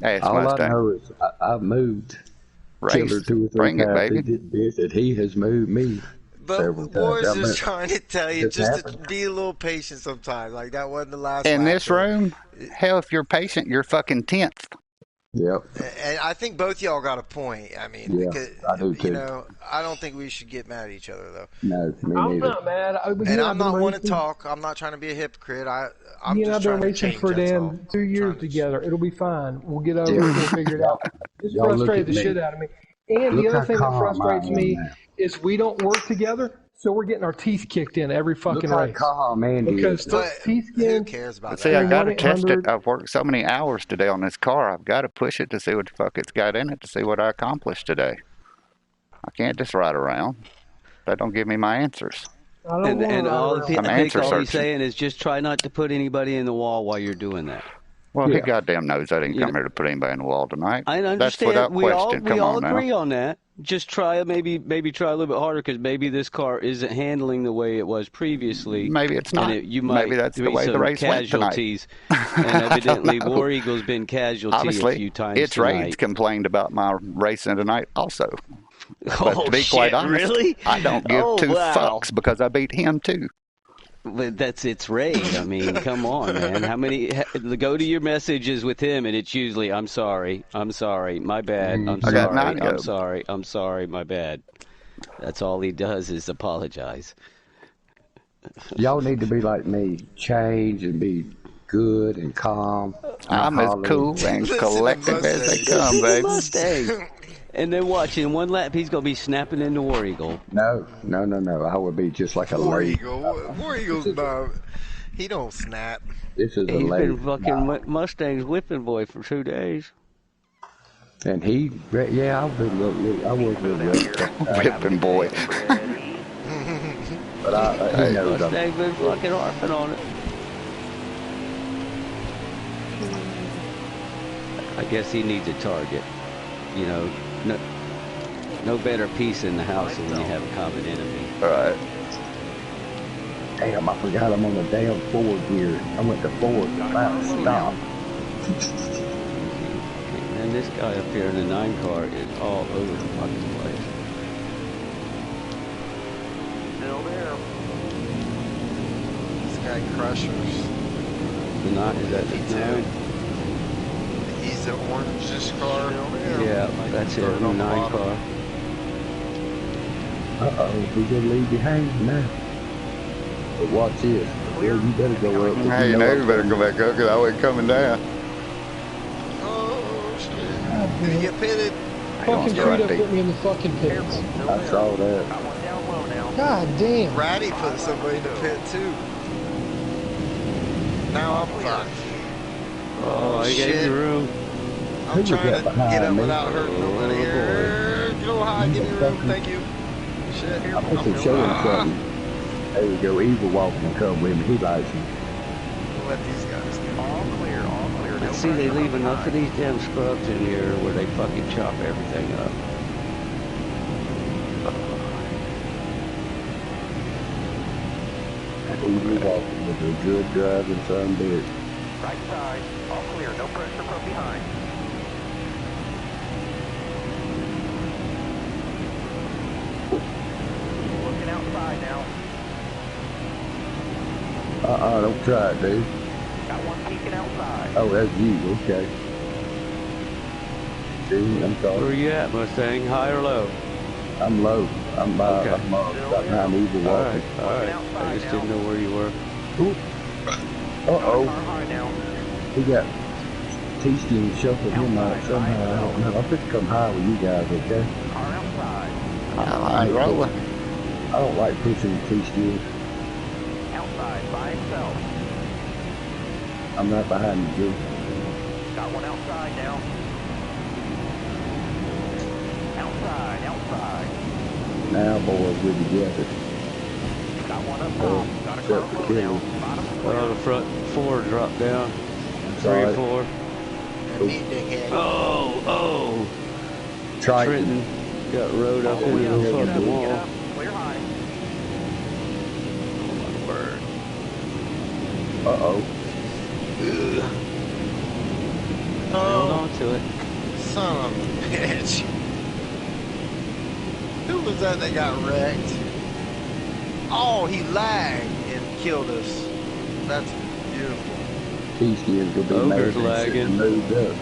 Ask All I Mustang. know is I've moved Killer Race. 2 or 3 Bring it, times. He baby. didn't miss it. He has moved me several But boys times. just trying to tell you It's just to happened. be a little patient sometimes. Like that wasn't the last In lap. this room, hell, if you're patient, you're fucking 10th. Yep. And I think both y'all got a point. I mean, Yeah, I do too. you know, I don't think we should get mad at each other though. No, me I'm neither. not mad. And I'm not one to talk. I'm not trying to be a hypocrite. I'm Me and just I've been trying to racing change. for That's all. damn 2 years together. It'll be fine. We'll get over it. Yeah. We'll figure it out. This Y'all look frustrated at the me. shit out of me. And Look the other how thing that calm I frustrates am me now. is we don't work together, so we're getting our teeth kicked in every Look fucking how race. calm Andy Because is. But who T-Skin cares about But see, that? I got to and test it. 1-800. I've worked so many hours today on this car. I've got to push it to see what the fuck it's got in it to see what I accomplished today. I can't just ride around. That don't give me my answers. I don't want to And ride all around. I'm I think answer all he's searching. saying is just try not to put anybody in the wall while you're doing that. Well, he Yeah. goddamn knows I didn't You come know, here to put anybody in the wall tonight. I understand. That's without we all question. Come on now. agree on that. Just try maybe try a little bit harder because maybe this car isn't handling the way it was previously. Maybe it's And not. you Maybe might that's the be way the some race went tonight. casualties. And I don't evidently, know. War Eagle's been casualty a Obviously, few times it's Raids tonight. complained about my racing tonight also. But Oh to be shit! quite honest, Really? I don't give Oh 2 wow! fucks because I beat him too. But that's its raid. I mean, come on, man. How many? Go to your messages with him, and it's usually, "I'm sorry, my bad, I'm I got sorry, 9 I'm go. sorry, I'm sorry, my bad." That's all he does is apologize. Y'all need to be like me. Change and be good and calm. I'm as cool and Listen to collective as they Mustang. come, baby. Mustang. And then watch, in one lap, he's going to be snapping into War Eagle. No. I would be just like a War lady. Eagle. War Eagle's not. He don't snap. This is a He's lady. been fucking Mustang's whipping boy for 2 days. And I was a little Whipping boy. but he knows I'm. Mustang's been fucking harping on it. I guess he needs a target. You know, no better piece in the house than when you have a common enemy. All right. Damn, I forgot I'm on the damn forward gear. I went to forward. Stop. And this guy up here in the 9 car is all over the fucking place. Still there. This guy Crushers. The 9, is that the 9? He's the orange car. Yeah, that's it, the 9 car. We're gonna leave behind now. But watch this. Well, you better go up. Hey, you know you better go back up because I wasn't coming down. Oh shit! Did he get pitted? Fucking Yeah, I Frito think- put me in the fucking pits. I saw that. Got one down low now. God damn. Ratty put somebody in the pit too. Now I'm fucked. Oh, I gave shit. you room. I'm Who was trying that to behind get up me? without hurting nobody here. Go high, give me room, thank you. Shit. I must have shown him something. There we go. Evil walking and come with me. He likes me. Let these guys go. All clear, all clear. No See, they pressure leave from enough of behind. these damn scrubs in here where they fucking chop everything up. Evil walking with a good driving son bitch. Right side, all clear. No pressure from behind. Looking outside now. Don't try it, dude. Got one peeking outside. Oh, that's you. Okay. Dude, I'm Where are sorry. you at, Mustang? High or low? I'm low. I'm Okay. right behind Evil All walking. right, all right. I just didn't know where you were. Uh-oh. Car high now. We got T-Skin shuffling him out somehow. I don't know. I'm just come high with you guys, okay? Car outside. I'm rolling. I don't like pushing T-Skin. Outside by himself. I'm right behind you, Drew. Got one outside now. Outside. Now, boys, we're together. Got one up top. Got a except for car low now. Kelly. Bottom Well, the front 4 dropped down. 3 Sorry. or 4. me, dickhead. Oh. Triton. Trenton got rode up into the fucking wall. Clear high. Oh my word. Uh-oh. Hold on to it. Son of a bitch. Who was that got wrecked? Oh, he lagged and killed us. That's beautiful. T-Skins will be Ogre's mad lagging. moved up.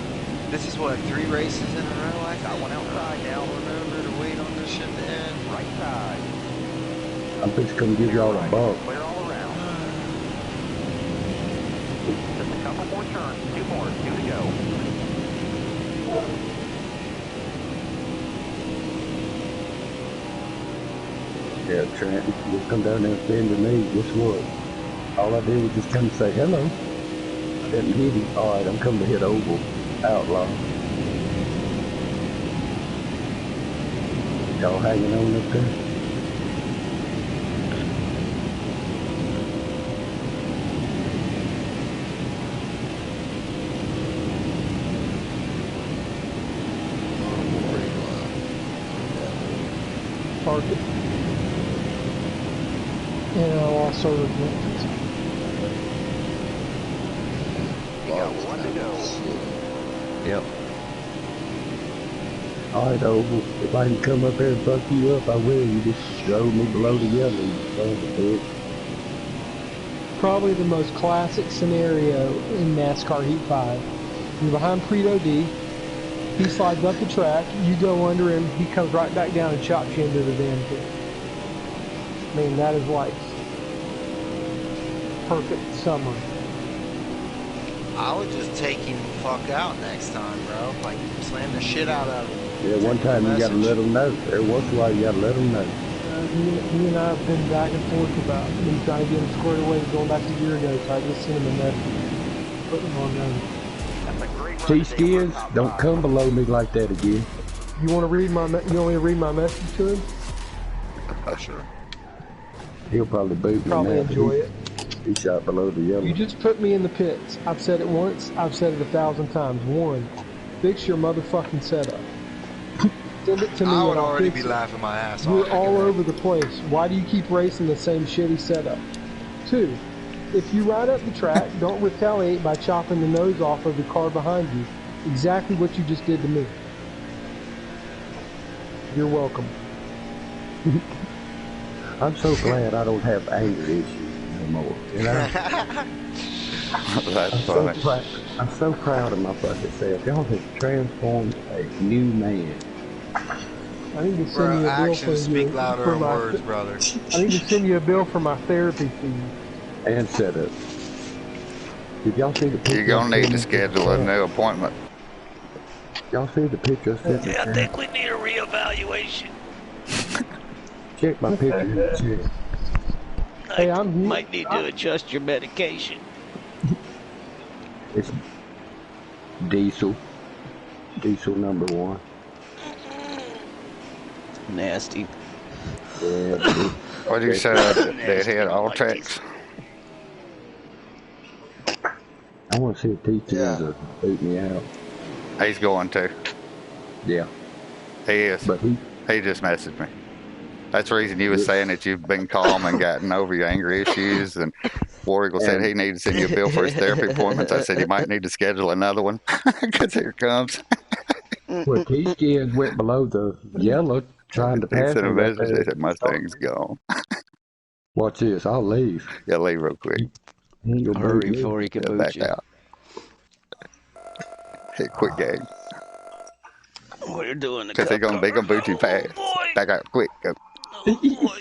This is what, 3 races in a row? I got one outside now. Remember to wait on this shit to end. Right side. I'm just gonna give y'all a bump. Clear all around. Just a couple more turns. 2 more. 2 to go. Yeah, Trent, you come down there and stand to me. Guess what? All I did was just come and say hello. I didn't hit him. All right, I'm coming to hit Oval. Outlaw. Y'all hanging on up there? Park it. And I lost service connections. You got 1 to go. Yep. All right, Oval. If I can come up here and fuck you up, I will. You just throw me below the yellow, you son of a bitch. Probably the most classic scenario in NASCAR Heat 5. You're behind Preto D. He slides up the track. You go under him. He comes right back down and chops you into the damn thing. I mean, that is like perfect summary. I would just take him the fuck out next time, bro. Like, slam the shit out of him. Yeah, one time you gotta let them know. Every once in a while you gotta let them know. He and I have been back and forth about me trying to get him squared away going back a year ago, so I just sent him a message. Putting him on notice. That's a great run See, today for Skins, top don't five. come below me like that again. You want to read my? You want me to read my message to him? Sure. He'll probably boot me Probably now. enjoy it. He shot below the yellow. You just put me in the pits. I've said it once. I've said it 1,000 times. 1, fix your motherfucking setup. Send it to me. I would and I'll already fix be it. laughing my ass off. You're all over the place. Why do you keep racing the same shitty setup? 2, if you ride up the track, don't retaliate by chopping the nose off of the car behind you. Exactly what you just did to me. You're welcome. I'm so glad I don't have anger issues no more. You know? That's funny. I'm so proud of my fucking self. Y'all have transformed a new man. I need to send Bro, you a bill actions speak louder for than my. words, brother. I need to send you a bill for my therapy fee. And setup. Did y'all see the picture? You're gonna need to I sent in the schedule a chat? new appointment. Y'all see the picture I sent in the I chat? think we need a reevaluation. Check my picture in the chat. Hey, I'm here. Might need to adjust your medication. It's Diesel. Diesel number 1. Nasty. Yeah. What did you say? They had all tracks. I want to see if T-Skins Yeah. boot me out. He's going to. Yeah. He is. But He just messaged me. That's the reason you was saying that you've been calm and gotten over your anger issues. And War Eagle said he needed to send you a bill for his therapy appointments. I said you might need to schedule another one because here it comes. well, T-Skins went below the yellow trying to He pass sent a me right message. there. He said my thing's gone. Watch this. I'll leave. Yeah, leave real quick. He ain't gonna Hurry boot me. before he can Yeah, boot back you. out. Hit quit game. We're doing the Because they're gonna boot you fast. Oh, boy. Back out quick. Go. Oh, boy.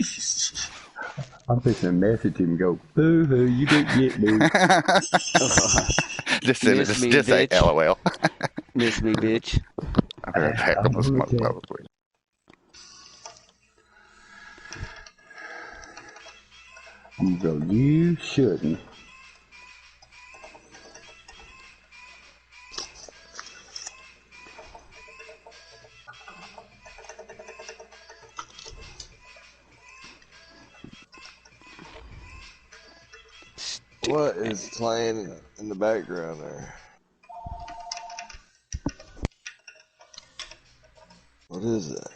I'm fixing to message him and go, boo-hoo, you didn't get me. Just send it. Miss me, Just say bitch. LOL. Miss me, bitch. I'm gonna attack him with some okay. motherfuckers with. You go, you shouldn't. What is playing in the background there? What is that?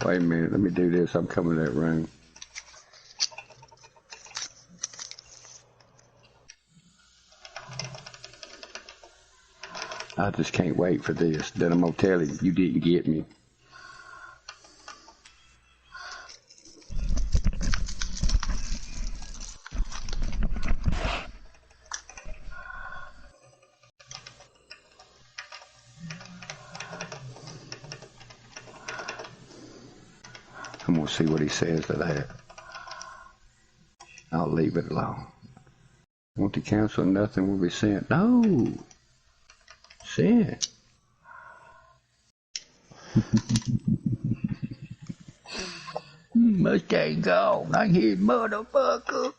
Wait a minute, let me do this. I'm coming to that room. I just can't wait for this. Then I'm gonna tell him you didn't get me. I'm gonna see what he says to that. I'll leave it alone. Want to cancel? Nothing will be sent. No. Sent. Mustang gone. I hear motherfucker.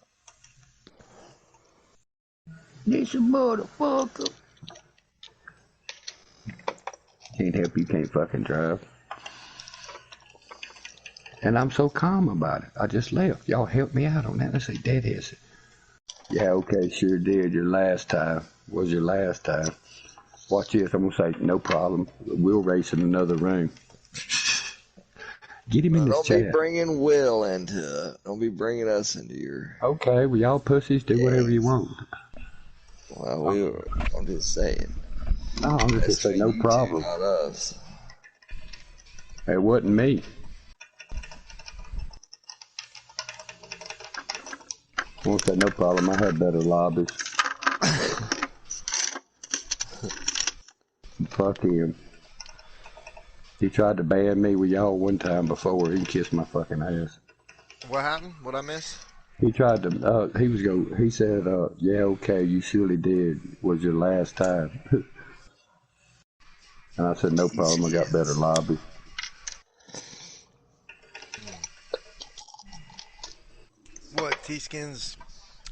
This a motherfucker. Can't help you can't fucking drive. And I'm so calm about it. I just left. Y'all help me out on that. I say, Dad is it. Yeah, okay, sure did. Your last time was your last time. Watch this. I'm going to say, no problem. We'll race in another room. Get him in this Don't chat. be bringing Will into it. Don't be bringing us into your... Okay, well, y'all pussies do whatever you want. Well, I'm just saying. No, I'm just going to say, no problem. Not us. It wasn't me. I won't say no problem. I had better lobbies. Fuck him. He tried to ban me with y'all one time before. He kissed my fucking ass. What happened? What I miss? He tried to. He said, "Yeah, okay, you surely did. Was your last time." And I said, "No problem. I got better lobby." What, T-Skin's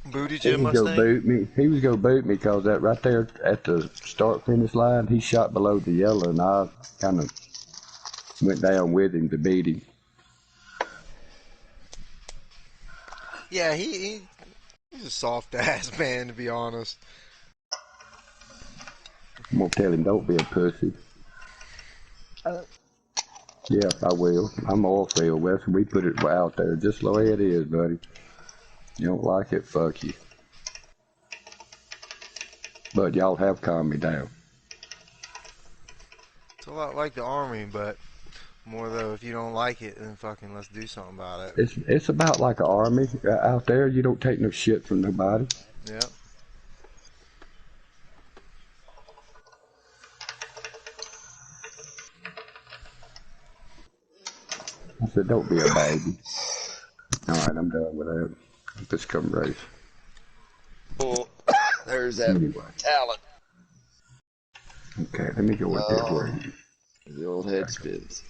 booty He gym was gonna Mustang? boot me. He was gonna boot me because that right there at the start finish line, he shot below the yellow, and I kind of went down with him to beat him. Yeah, he's a soft ass man, to be honest. I'm gonna tell him don't be a pussy. Yeah, I will. I'm oil field, Wes. We put it out there just the way it is, buddy. You don't like it, fuck you. But y'all have calmed me down. It's a lot like the Army, but more though, if you don't like it, then fucking let's do something about it. It's about like an army out there. You don't take no shit from nobody. Yeah. I said, don't be a baby. All right, I'm done with that. Let's come race. Oh, there's that talent. Okay, let me go with this way. The old head spins.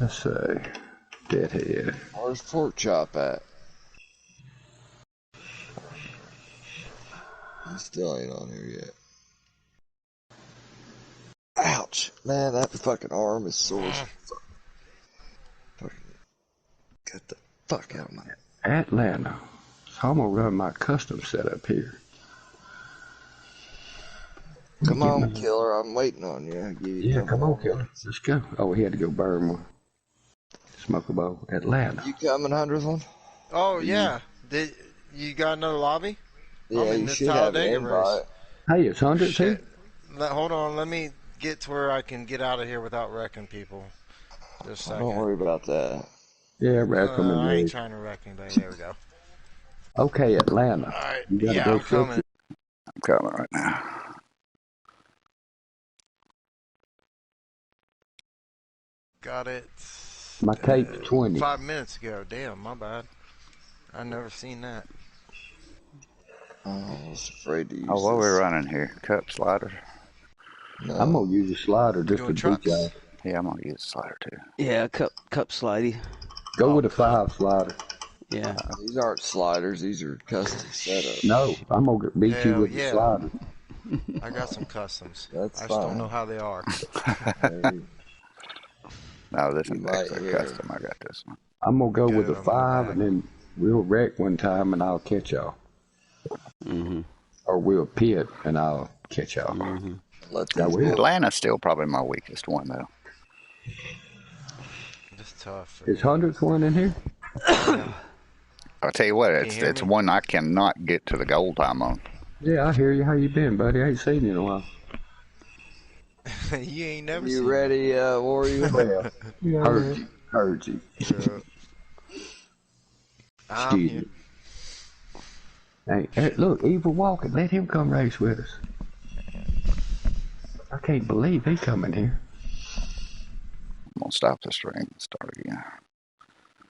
Let's say, deadhead. Where's Pork Chop at? He still ain't on here yet. Ouch. Man, that fucking arm is sore as fuck. Fucking get the fuck out of my head. Atlanta. So I'm gonna run my custom setup here. Come on, killer. I'm waiting on you. Yeah, come on, killer. Let's go. Oh, he had to go burn one. Smoke a bowl. Atlanta. You coming, 100th one? Oh, yeah. Did you got another lobby? Yeah, you should have an invite. Hey, it's 100th here? Hold on. Let me get to where I can get out of here without wrecking people. Just a second. Don't worry about that. Yeah, wreck them. I ain't trying to wreck anybody. There we go. Okay, Atlanta. All right. You gotta Yeah, go I'm coming. I'm coming right now. Got it. My tape's 20. 5 minutes ago. Damn, my bad. I never seen that. Oh, I was afraid to use Oh, what are we this. running here? Cup slider? No. I'm gonna use a slider just to beat y'all. Yeah, I'm gonna use a slider too. Yeah, cup slidey. Go with a 5 slider. Yeah. These aren't sliders. These are custom setups. No, I'm gonna beat you with the slider. I got some customs. That's I fine. just don't know how they are. No, this one's actually custom. I got this one. I'm gonna go with a 5, and then we'll wreck one time, and I'll catch y'all. Mm-hmm. Or we'll pit, and I'll catch y'all. Mm-hmm. Let them go. Atlanta's still probably my weakest one, though. It's tough. Is 100th one in here? I'll tell you what, it's one I cannot get to the goal time on. Yeah, I hear you. How you been, buddy? I ain't seen you in a while. You ain't never You seen ready, Warrior? Well, heard you. Excuse me. Hey, look, Evil walking. Let him come race with us. I can't believe he coming here. I'm going to stop the stream and start again.